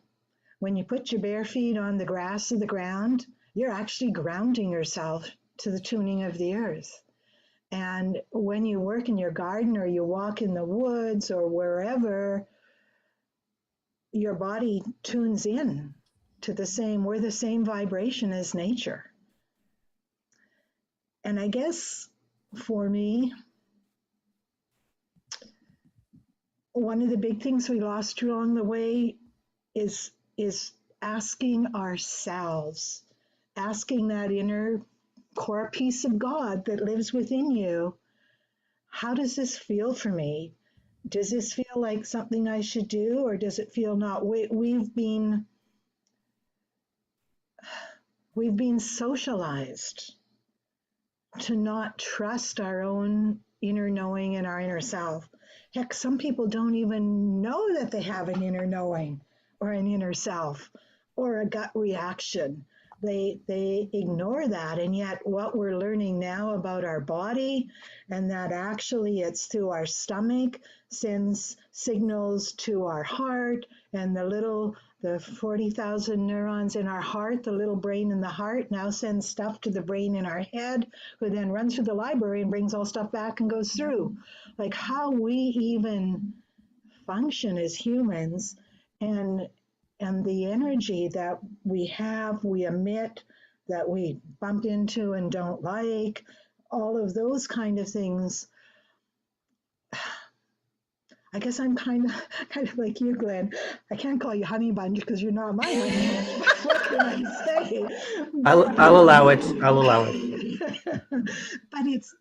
when you put your bare feet on the grass of the ground, you're actually grounding yourself to the tuning of the earth. And when you work in your garden or you walk in the woods or wherever, your body tunes in to we're the same vibration as nature. And I guess for me, one of the big things we lost along the way is asking ourselves, asking that inner core piece of God that lives within you, how does this feel for me? Does this feel like something I should do, or does it feel not? We've been socialized to not trust our own inner knowing and our inner self. Heck, some people don't even know that they have an inner knowing or an inner self or a gut reaction. They ignore that. And yet what we're learning now about our body, and that actually it's through our stomach, sends signals to our heart, and the 40,000 neurons in our heart, the little brain in the heart, now sends stuff to the brain in our head, who then runs through the library and brings all stuff back and goes through. Like how we even function as humans, and the energy that we have, we emit, that we bump into and don't like, all of those kind of things. I guess I'm kind of like you, Glenn. I can't call you honey bunch because you're not my honey bunch. But what can I say? I'll allow it. I'll allow it. But it's,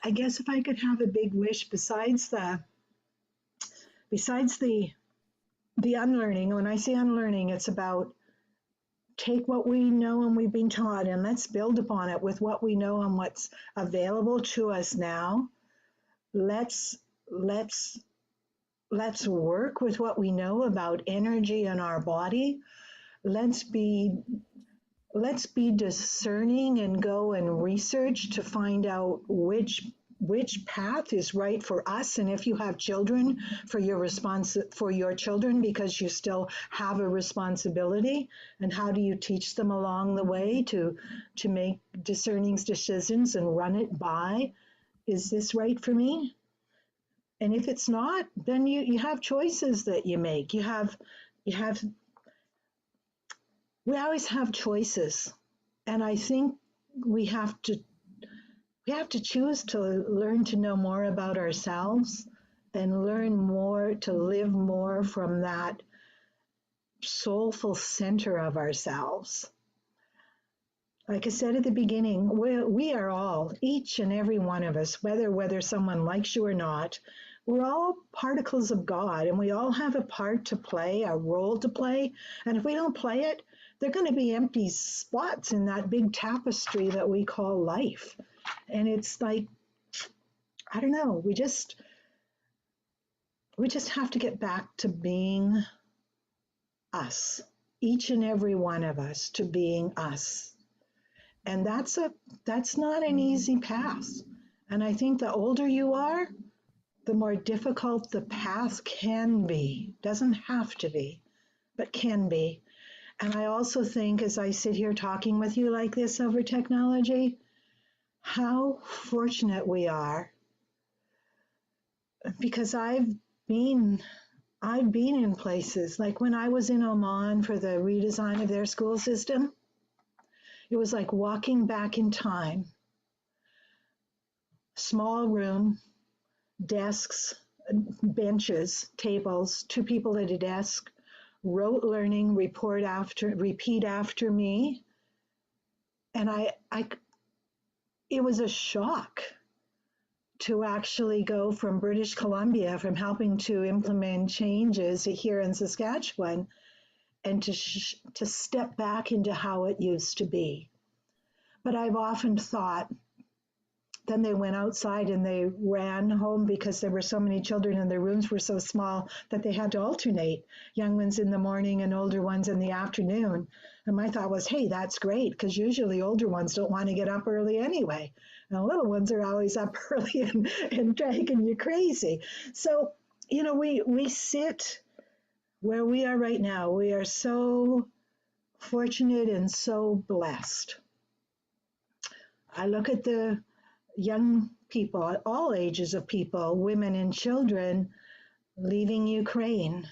I guess if I could have a big wish besides the unlearning, when I say unlearning, it's about take what we know and we've been taught and let's build upon it with what we know and what's available to us now. Let's work with what we know about energy in our body. Let's be discerning and go and research to find out which path is right for us, and if you have children, for your children, because you still have a responsibility, and how do you teach them along the way to make discerning decisions and run it by, is this right for me? And if it's not, then you have choices that you make. We always have choices, and I think we have to choose to learn to know more about ourselves and learn more to live more from that soulful center of ourselves. Like I said at the beginning, we are all, each and every one of us, whether someone likes you or not, we're all particles of God, and we all have a part to play, a role to play. And if we don't play it, there are going to be empty spots in that big tapestry that we call life. And it's like, I don't know, we just have to get back to being us, each and every one of us, to being us. And that's not an easy path. And I think the older you are, the more difficult the path can be. Doesn't have to be, but can be. And I also think, as I sit here talking with you like this over technology, how fortunate we are, because I've been in places like when I was in Oman for the redesign of their school system. It was like walking back in time. Small room, desks, benches, tables, two people at a desk, rote learning, repeat after me. And it was a shock to actually go from British Columbia, from helping to implement changes here in Saskatchewan, and to step back into how it used to be. But I've often thought, then they went outside and they ran home because there were so many children and their rooms were so small that they had to alternate, young ones in the morning and older ones in the afternoon. And my thought was, hey, that's great, because usually older ones don't want to get up early anyway. And the little ones are always up early and dragging you crazy. So, we sit where we are right now. We are so fortunate and so blessed. I look at the young people, all ages of people, women and children, leaving Ukraine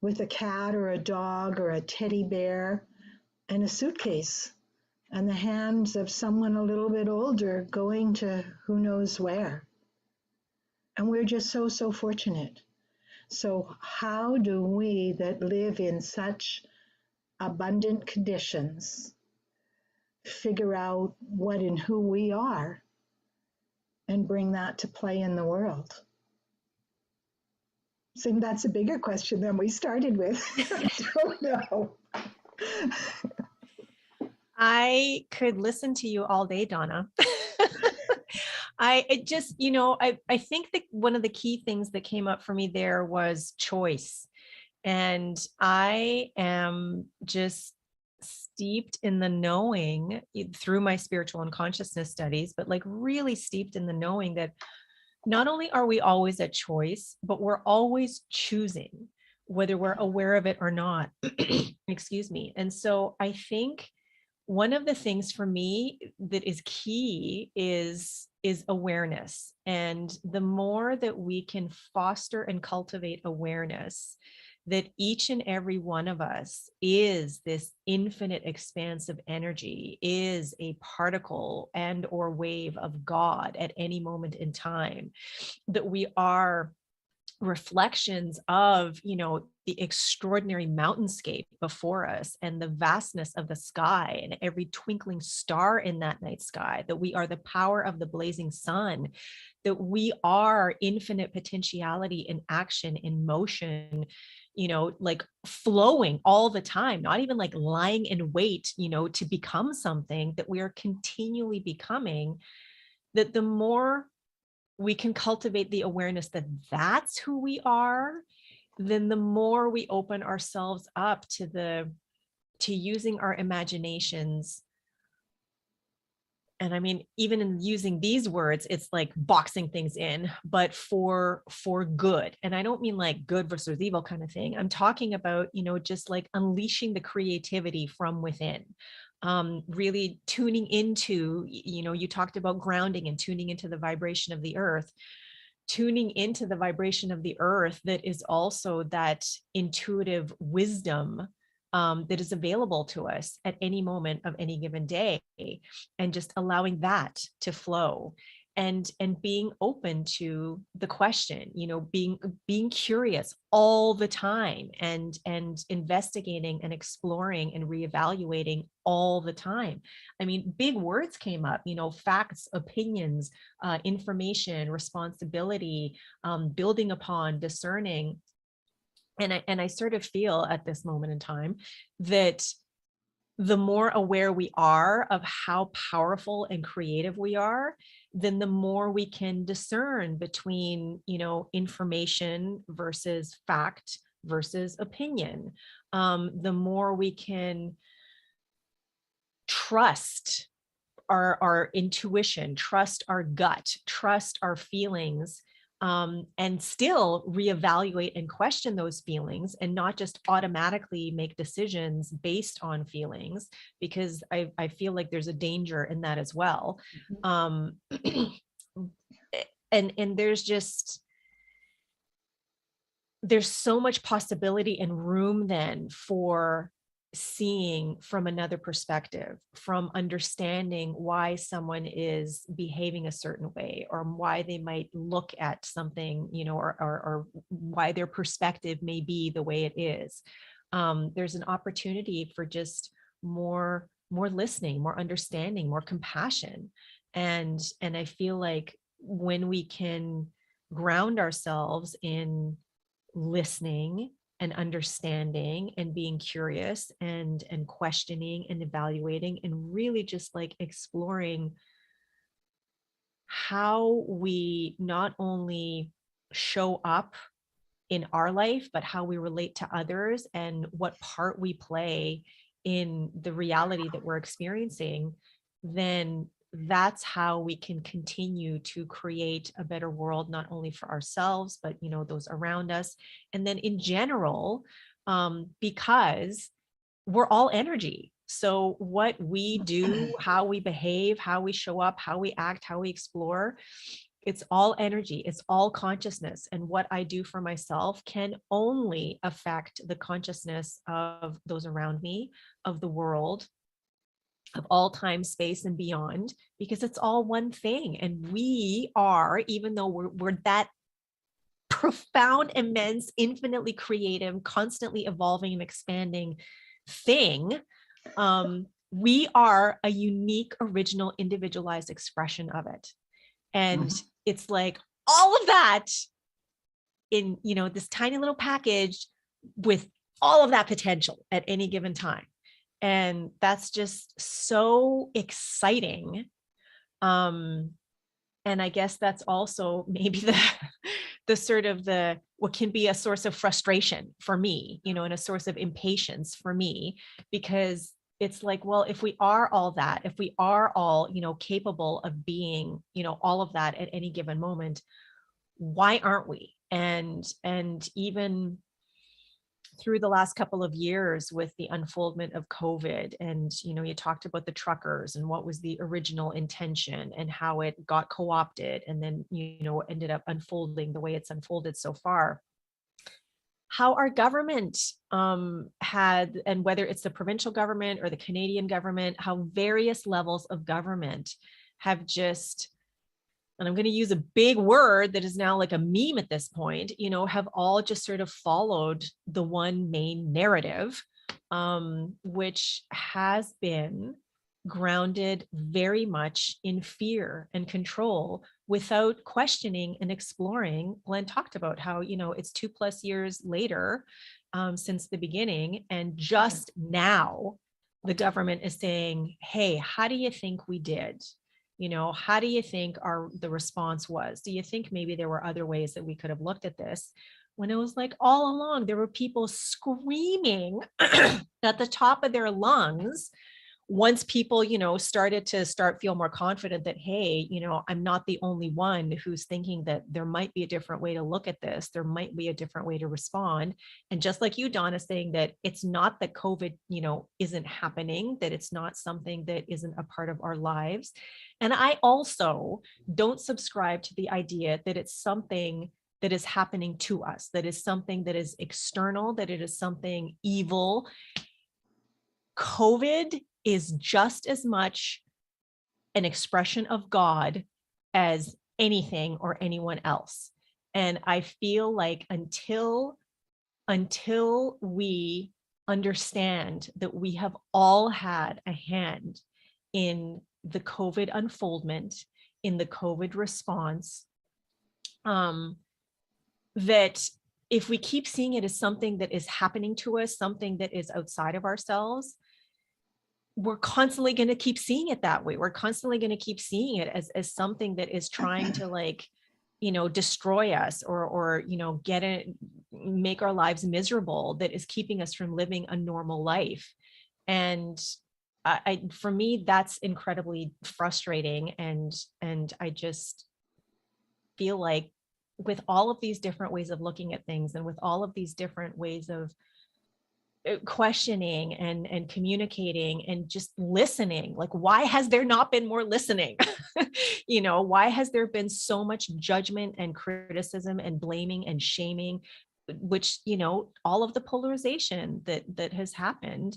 with a cat or a dog or a teddy bear and a suitcase, and the hands of someone a little bit older going to who knows where. And we're just so, so fortunate. So how do we that live in such abundant conditions figure out what and who we are and bring that to play in the world? So that's a bigger question than we started with. I don't know. I could listen to you all day, Donna. I think that one of the key things that came up for me there was choice. And I am just steeped in the knowing through my spiritual and consciousness studies, but like really steeped in the knowing that not only are we always a choice, but we're always choosing, whether we're aware of it or not. Excuse me. And so I think one of the things for me that is key is awareness. And the more that we can foster and cultivate awareness, that each and every one of us is this infinite expanse of energy, is a particle and or wave of God at any moment in time, that we are reflections of, the extraordinary mountainscape before us and the vastness of the sky and every twinkling star in that night sky, that we are the power of the blazing sun, that we are infinite potentiality in action, in motion, like flowing all the time, not even like lying in wait, to become something, that we are continually becoming, that the more we can cultivate the awareness that that's who we are, then the more we open ourselves up to using our imaginations. And I mean, even in using these words, it's like boxing things in, but for good. And I don't mean like good versus evil kind of thing. I'm talking about, just like unleashing the creativity from within. Really tuning into, you talked about grounding and tuning into the vibration of the earth, tuning into the vibration of the earth that is also that intuitive wisdom that is available to us at any moment of any given day, and just allowing that to flow, and being open to the question, being curious all the time, and investigating and exploring and reevaluating all the time. I mean, big words came up, facts, opinions, information, responsibility, building upon, discerning. And I sort of feel at this moment in time that the more aware we are of how powerful and creative we are, then the more we can discern between, information versus fact versus opinion. The more we can trust our intuition, trust our gut, trust our feelings, and still reevaluate and question those feelings, and not just automatically make decisions based on feelings, because I feel like there's a danger in that as well. And there's so much possibility and room then for seeing from another perspective, from understanding why someone is behaving a certain way, or why they might look at something, or why their perspective may be the way it is. There's an opportunity for just more listening, more understanding, more compassion. And I feel like when we can ground ourselves in listening and understanding and being curious and questioning and evaluating, and really just like exploring how we not only show up in our life, but how we relate to others, and what part we play in the reality that we're experiencing, then that's how we can continue to create a better world, not only for ourselves, but those around us. And then in general, because we're all energy. So what we do, how we behave, how we show up, how we act, how we explore, it's all energy, it's all consciousness. And what I do for myself can only affect the consciousness of those around me, of the world, of all time, space, and beyond, because it's all one thing. And we are, even though we're that profound, immense, infinitely creative, constantly evolving and expanding thing, we are a unique, original, individualized expression of it. And it's like all of that in, this tiny little package with all of that potential at any given time. And that's just so exciting. And I guess that's also maybe the sort of what can be a source of frustration for me, and a source of impatience for me, because it's like, well, if we are all that, if we are all, capable of being, all of that at any given moment, why aren't we? And even through the last couple of years with the unfoldment of COVID, and, you talked about the truckers and what was the original intention and how it got co-opted, and then, ended up unfolding the way it's unfolded so far. How our government had, and whether it's the provincial government or the Canadian government, how various levels of government have just and I'm going to use a big word that is now like a meme at this point, have all just sort of followed the one main narrative, which has been grounded very much in fear and control without questioning and exploring. Glenn talked about how, it's 2+ years later since the beginning. And just now the government is saying, hey, how do you think we did? How do you think the response was? Do you think maybe there were other ways that we could have looked at this? When it was like all along, there were people screaming at the top of their lungs once people, started to feel more confident that, hey, I'm not the only one who's thinking that there might be a different way to look at this. There might be a different way to respond. And just like you, Donna, saying that it's not that COVID, isn't happening, that it's not something that isn't a part of our lives. And I also don't subscribe to the idea that it's something that is happening to us, that is something that is external, that it is something evil. COVID is just as much an expression of God as anything or anyone else. And I feel like until we understand that we have all had a hand in the COVID unfoldment, in the COVID response, that if we keep seeing it as something that is happening to us, something that is outside of ourselves, we're constantly going to keep seeing it that way. We're constantly going to keep seeing it as something that is trying to destroy us or make our lives miserable, that is keeping us from living a normal life. And for me, that's incredibly frustrating. And I just feel like with all of these different ways of looking at things, and with all of these different ways of questioning and communicating and just listening, like, why has there not been more listening? Why has there been so much judgment and criticism and blaming and shaming, which, all of the polarization that has happened.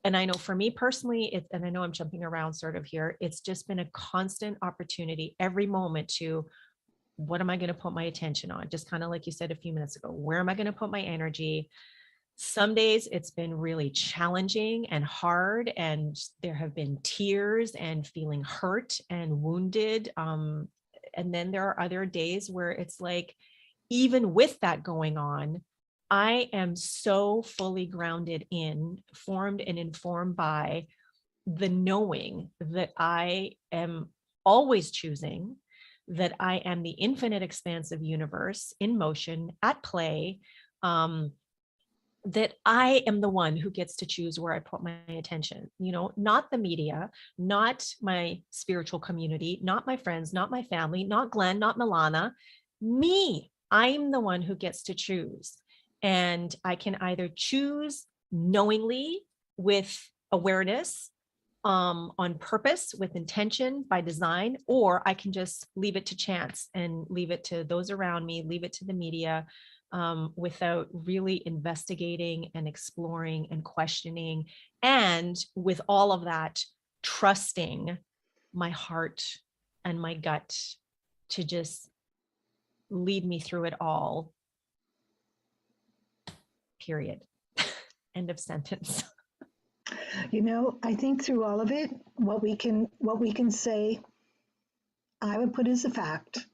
And I know for me personally, and I know I'm jumping around sort of here, it's just been a constant opportunity every moment to, what am I going to put my attention on? Just kind of like you said a few minutes ago, where am I going to put my energy? Some days it's been really challenging and hard, and there have been tears and feeling hurt and wounded. And then there are other days where it's like, even with that going on, I am so fully grounded in, formed and informed by the knowing that I am always choosing, that I am the infinite expansive universe in motion, at play, that I am the one who gets to choose where I put my attention, not the media, not my spiritual community, not my friends, not my family, not Glenn, not Milana, me. I'm the one who gets to choose. And I can either choose knowingly with awareness, on purpose, with intention, by design, or I can just leave it to chance and leave it to those around me, leave it to the media, without really investigating and exploring and questioning. And with all of that, trusting my heart and my gut to just lead me through it all. Period. End of sentence. I think through all of it, what we can say, I would put as a fact,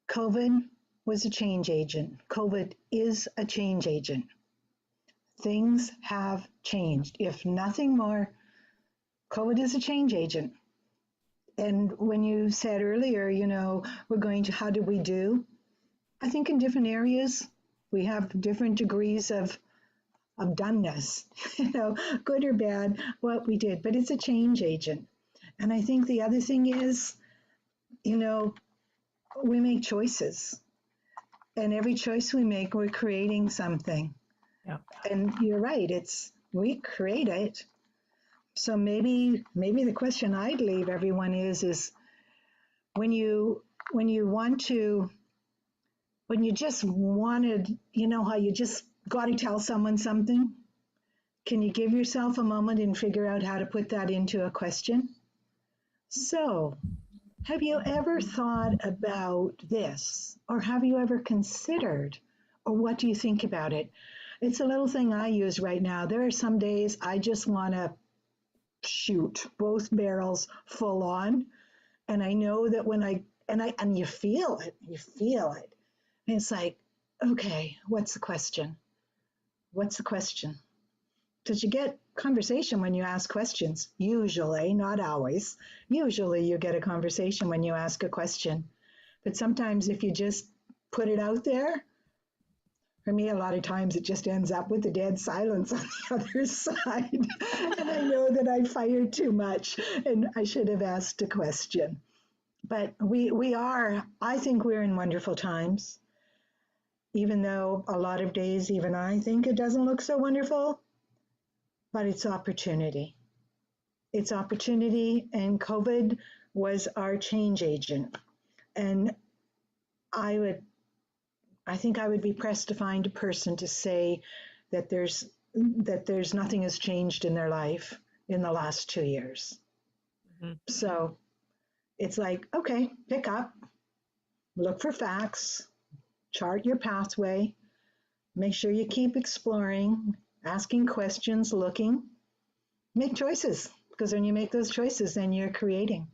COVID was a change agent. COVID is a change agent. Things have changed. If nothing more, COVID is a change agent. And when you said earlier, we're going to, how do we do? I think in different areas, we have different degrees of doneness, good or bad, what we did, but it's a change agent. And I think the other thing is, we make choices. And every choice we make, we're creating something. Yeah. And you're right, we create it. So maybe the question I'd leave everyone is when you just wanted, how you just got to tell someone something, can you give yourself a moment and figure out how to put that into a question? So Have you ever thought about this? Or have you ever considered? Or what do you think about it? It's a little thing I use right now. There are some days I just want to shoot both barrels full on. And I know that when and you feel it, you feel it. And it's like, okay, what's the question? What's the question? Because you get conversation when you ask questions, usually, not always. Usually you get a conversation when you ask a question. But sometimes if you just put it out there, for me, a lot of times it just ends up with a dead silence on the other side. And I know that I fired too much and I should have asked a question. But I think we're in wonderful times, even though a lot of days, even I think it doesn't look so wonderful, but it's opportunity. It's opportunity, and COVID was our change agent. And I think I would be pressed to find a person to say that there's nothing has changed in their life in the last 2 years. Mm-hmm. So it's like, okay, pick up, look for facts, chart your pathway, make sure you keep exploring, asking questions, looking, make choices, because when you make those choices, then you're creating.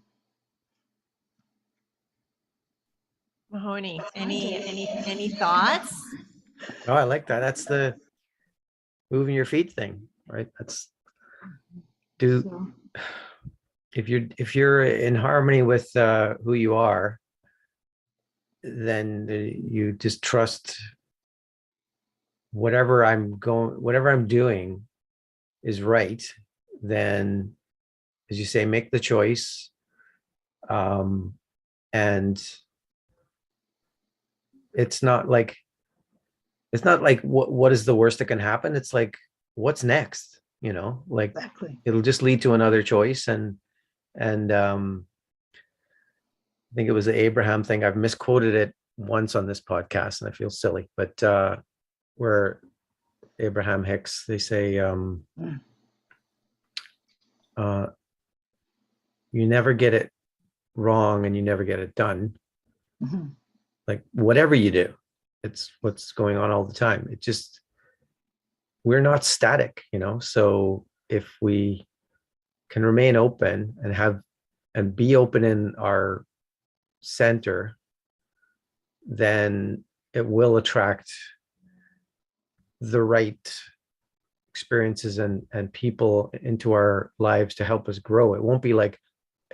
Mahoney, any thoughts? Oh, I like that. That's the moving your feet thing, right? That's do So, if you're in harmony with who you are, then you just trust whatever I'm doing is right. Then, as you say, make the choice, and it's not like what is the worst that can happen. It's like, what's next, like exactly. it'll just lead to another choice. And I think it was the Abraham thing. I've misquoted it once on this podcast and I feel silly, but where Abraham Hicks, they say, you never get it wrong and you never get it done. Mm-hmm. Like whatever you do, it's what's going on all the time. It just, we're not static, so if we can remain open and be open in our center, then it will attract the right experiences and people into our lives to help us grow. It won't be like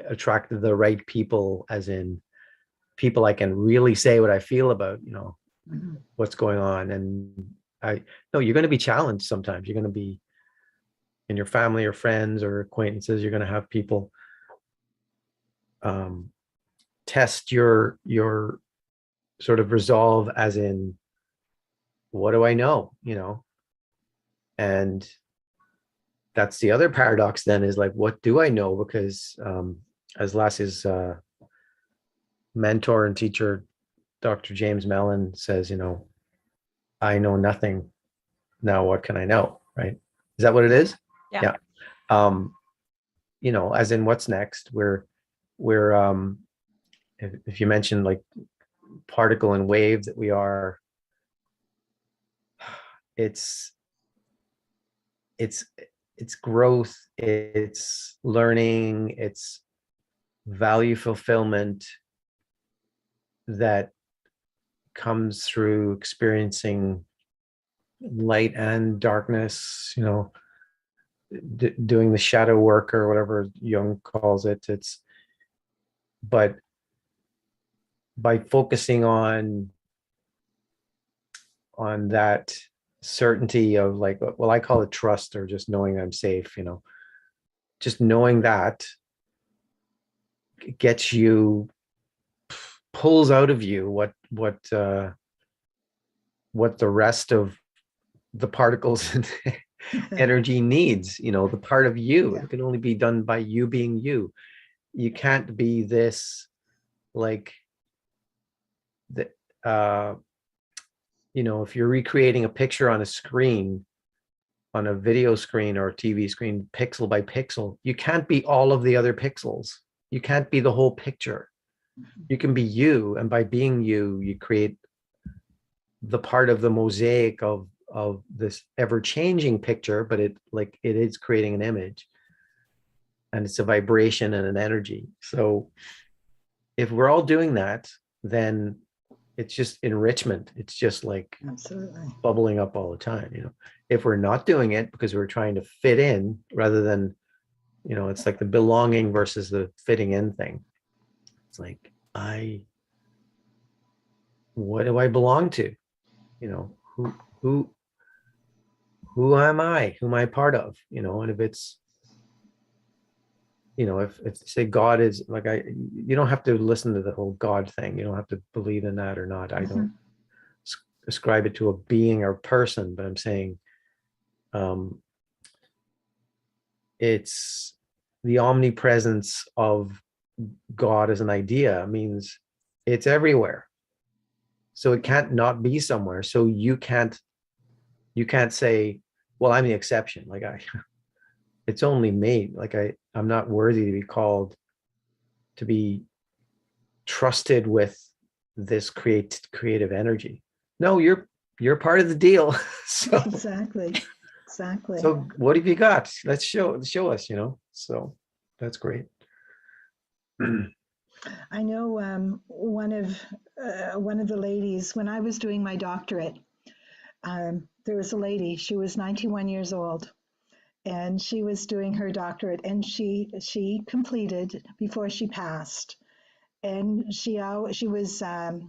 attract the right people, as in people I can really say what I feel about, Mm-hmm. what's going on. And you're going to be challenged sometimes. You're going to be in your family or friends or acquaintances. You're going to have people test your sort of resolve, as in, what do I know, and that's the other paradox then, is like, what do I know? Because as Lassie's mentor and teacher, Dr. James Mellon, says, I know nothing. Now what can I know? Right? Is that what it is? Yeah. As in, what's next? We're if you mentioned like particle and wave that we are, it's growth, it's learning, it's value fulfillment that comes through experiencing light and darkness, doing the shadow work or whatever Jung calls it. But by focusing on that certainty of, like, well, I call it trust, or just knowing I'm safe, just knowing that gets you, pulls out of you what the rest of the particles and energy needs, the part of you. It can only be done by you being you. You can't be this, like, the if you're recreating a picture on a screen, on a video screen or a TV screen, pixel by pixel, you can't be all of the other pixels. You can't be the whole picture. You can be you, and by being you, you create the part of the mosaic of this ever-changing picture, but it is creating an image, and it's a vibration and an energy. So if we're all doing that, then it's just enrichment. It's just like Absolutely. bubbling up all the time, you know. If we're not doing it because we're trying to fit in rather than, you know, it's like the belonging versus the fitting in thing. It's like, what do I belong to? You know, who who am I? Who am I part of? You know, and if it's, you know, if say God is like, you don't have to listen to the whole God thing. You don't have to believe in that or not. I don't ascribe it to a being or person, but I'm saying um, it's the omnipresence of God as an idea means it's everywhere. So it can't not be somewhere. So you can't say, well, I'm the exception. Like it's only me. Like I'm not worthy to be called, to be trusted with this creative energy. No, you're part of the deal. So Exactly. Exactly. so what have you got? Let's show us, you know. So that's great. I know one of the ladies when I was doing my doctorate. There was a lady. She was 91 years old, and she was doing her doctorate, and she completed before she passed. And she was a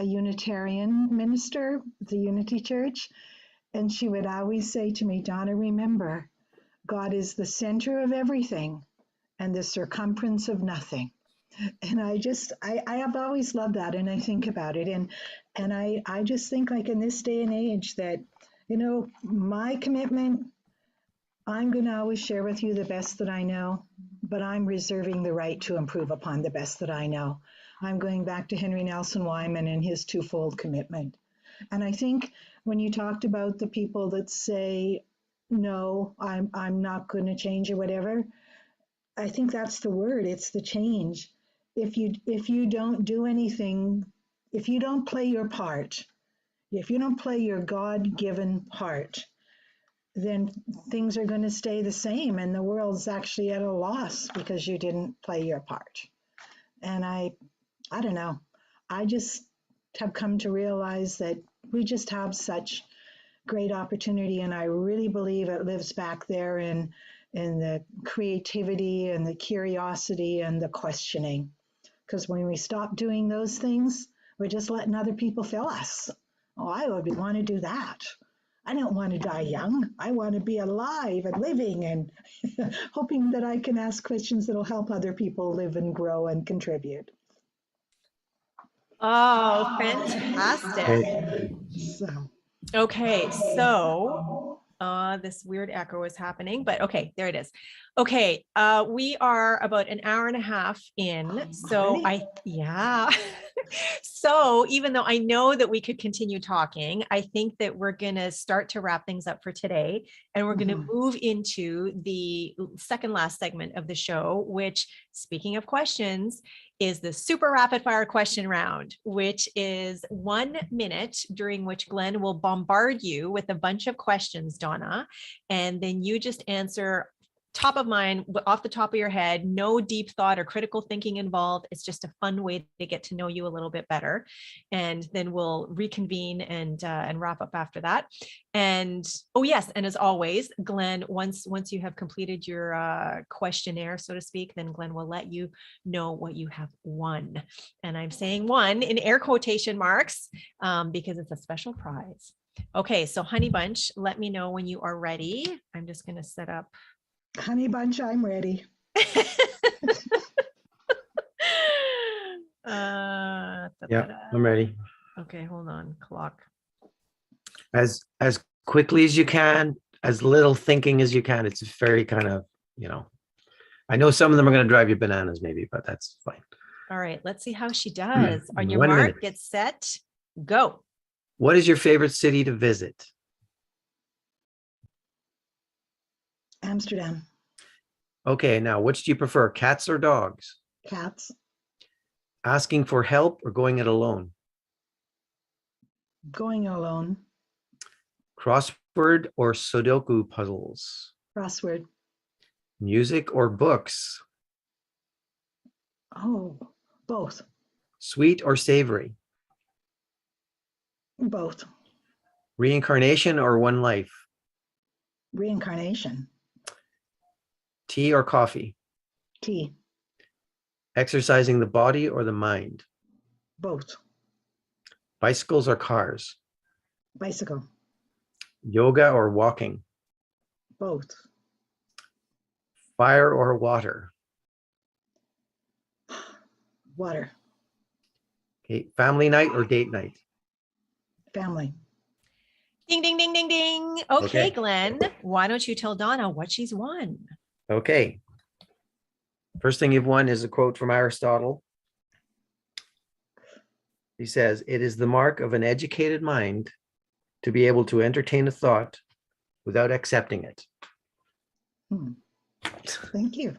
Unitarian minister, the Unity Church, and she would always say to me, Donna, remember, God is the center of everything and the circumference of nothing. And I have always loved that, and I think about it, and I just think like in this day and age that, you know, my commitment, I'm going to always share with you the best that I know, but I'm reserving the right to improve upon the best that I know. I'm going back to Henry Nelson Weiman and his twofold commitment. And I think when you talked about the people that say, no, I'm not going to change or whatever, I think that's the word. It's the change. If you don't do anything, if you don't play your part, if you don't play your God-given part, then things are going to stay the same, and the world's actually at a loss because you didn't play your part. And I don't know. I just have come to realize that we just have such great opportunity, and I really believe it lives back there in the creativity and the curiosity and the questioning. Because when we stop doing those things, we're just letting other people fill us. Oh, I would want to do that. I don't want to die young. I want to be alive and living and hoping that I can ask questions that'll help other people live and grow and contribute. Oh, fantastic. So, Okay, so this weird echo is happening, but okay, there it is. Okay, we are about an hour and a half in. So yeah. So even though I know that we could continue talking, I think that we're going to start to wrap things up for today. And we're going to move into the second last segment of the show, which, speaking of questions, is the super rapid fire question round, which is 1 minute during which Glenn will bombard you with a bunch of questions, Donna, and then you just answer top of mind, off the top of your head, no deep thought or critical thinking involved. It's just a fun way to get to know you a little bit better. And then we'll reconvene and wrap up after that. And oh yes, and as always, Glenn, once you have completed your questionnaire, so to speak, then Glenn will let you know what you have won. And I'm saying won in air quotation marks because it's a special prize. Okay, so Honey Bunch, let me know when you are ready. I'm just going to set up. Honey Bunch, I'm ready. Yeah, I'm ready. Okay, hold on. Clock. As quickly as you can, as little thinking as you can. It's very kind of, you know, I know some of them are going to drive you bananas maybe, but that's fine. All right, let's see how she does. On your 1 mark, minute. get set, go. What is your favorite city to visit? Amsterdam. Okay, now which do you prefer, cats or dogs? Cats. Asking for help or going it alone? Going alone. Crossword or Sudoku puzzles? Crossword. Music or books? Oh, both. Sweet or savory? Both. Reincarnation or one life? Reincarnation. Tea or coffee? Tea. Exercising the body or the mind? Both. Bicycles or cars? Bicycle. Yoga or walking? Both. Fire or water? Water. Okay. Family night or date night? Family. Ding, ding, ding, ding, ding. Okay, Okay. Glenn, why don't you tell Donna what she's won? Okay. First thing you've won is a quote from Aristotle. He says, "It is the mark of an educated mind to be able to entertain a thought without accepting it." Thank you.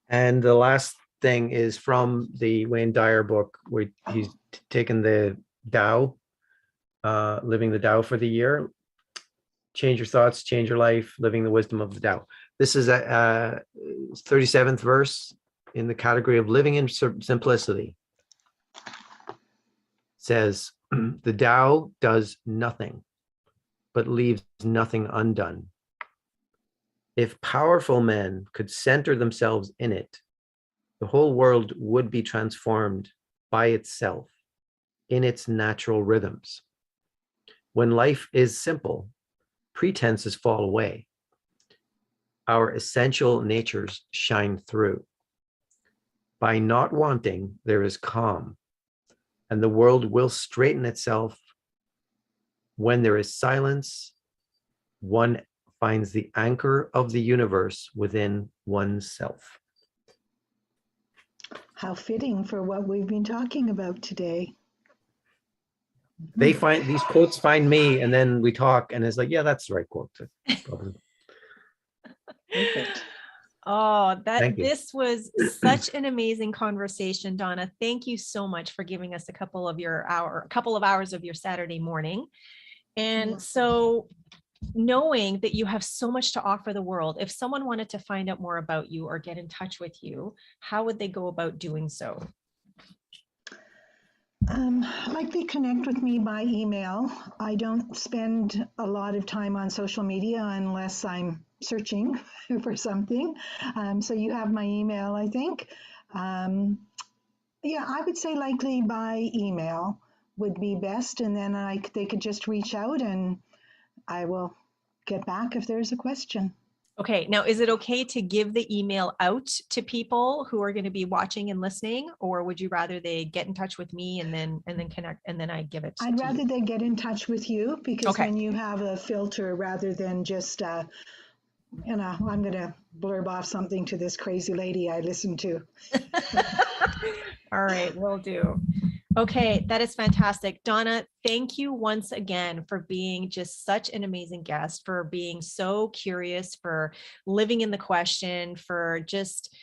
And the last thing is from the Wayne Dyer book, where he's taken the Tao, living the Tao for the year. Change your thoughts, change your life, living the wisdom of the Tao. This is a 37th verse in the category of living in simplicity. It says, "The Tao does nothing, but leaves nothing undone. If powerful men could center themselves in it, the whole world would be transformed by itself in its natural rhythms. When life is simple, pretenses fall away. Our essential natures shine through. By not wanting, there is calm, and the world will straighten itself. When there is silence, one finds the anchor of the universe within oneself." How fitting for what we've been talking about today. They find these quotes, find me, and then we talk, and it's like, yeah, that's the right quote. Perfect. Oh, Thank you. this was such an amazing conversation, Donna. Thank you so much for giving us a couple of hours of your Saturday morning. And so, knowing that you have so much to offer the world, if someone wanted to find out more about you or get in touch with you, how would they go about doing so? Likely connect with me by email. I don't spend a lot of time on social media unless I'm searching for something. So you have my email, I think. Yeah, I would say likely by email would be best. And then they could just reach out and I will get back if there's a question. Okay, now is it okay to give the email out to people who are going to be watching and listening, or would you rather they get in touch with me and then connect and then I give it I'd to rather you? they get in touch with you because Okay. then you have a filter rather than just I'm going to blurb off something to this crazy lady I listen to. All right, will do. Okay, that is fantastic. Donna, thank you once again for being just such an amazing guest, for being so curious, for living in the question, for just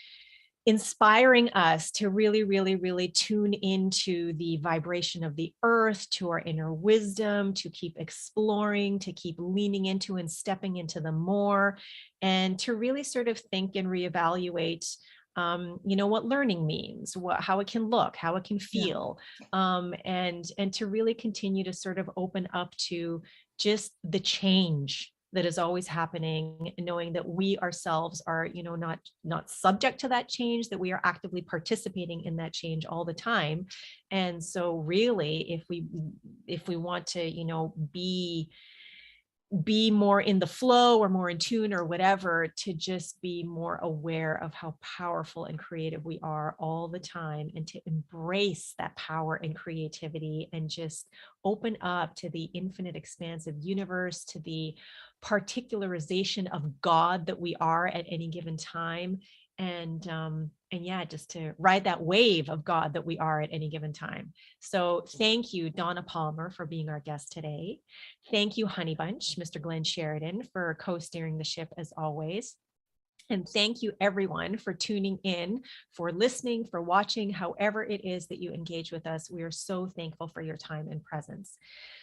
inspiring us to really, really, really tune into the vibration of the earth, to our inner wisdom, to keep exploring, to keep leaning into and stepping into them more, and to really sort of think and reevaluate what learning means, how it can look, how it can feel, and to really continue to sort of open up to just the change that is always happening, knowing that we ourselves are, not subject to that change, that we are actively participating in that change all the time. And so really, if we want to, be more in the flow or more in tune or whatever, to just be more aware of how powerful and creative we are all the time, and to embrace that power and creativity and just open up to the infinite expansive universe, to the particularization of God that we are at any given time. And yeah, just to ride that wave of God that we are at any given time. So thank you, Donna Palmer, for being our guest today. Thank you, Honey Bunch, Mr. Glenn Sheridan, for co-steering the ship as always. And thank you everyone for tuning in, for listening, for watching, however it is that you engage with us. We are so thankful for your time and presence.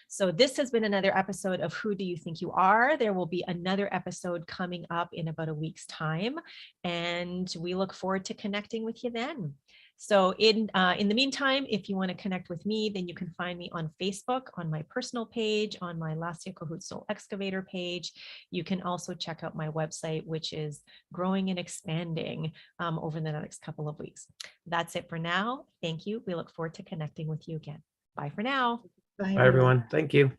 So this has been another episode of Who Do You Think You Are? There will be another episode coming up in about a week's time, and we look forward to connecting with you then. So in the meantime, if you want to connect with me, then you can find me on Facebook, on my personal page, on my Lastia Cahoot Soul Excavator page. You can also check out my website, which is growing and expanding over the next couple of weeks. That's it for now. Thank you. We look forward to connecting with you again. Bye for now. Bye, Bye, everyone. Thank you.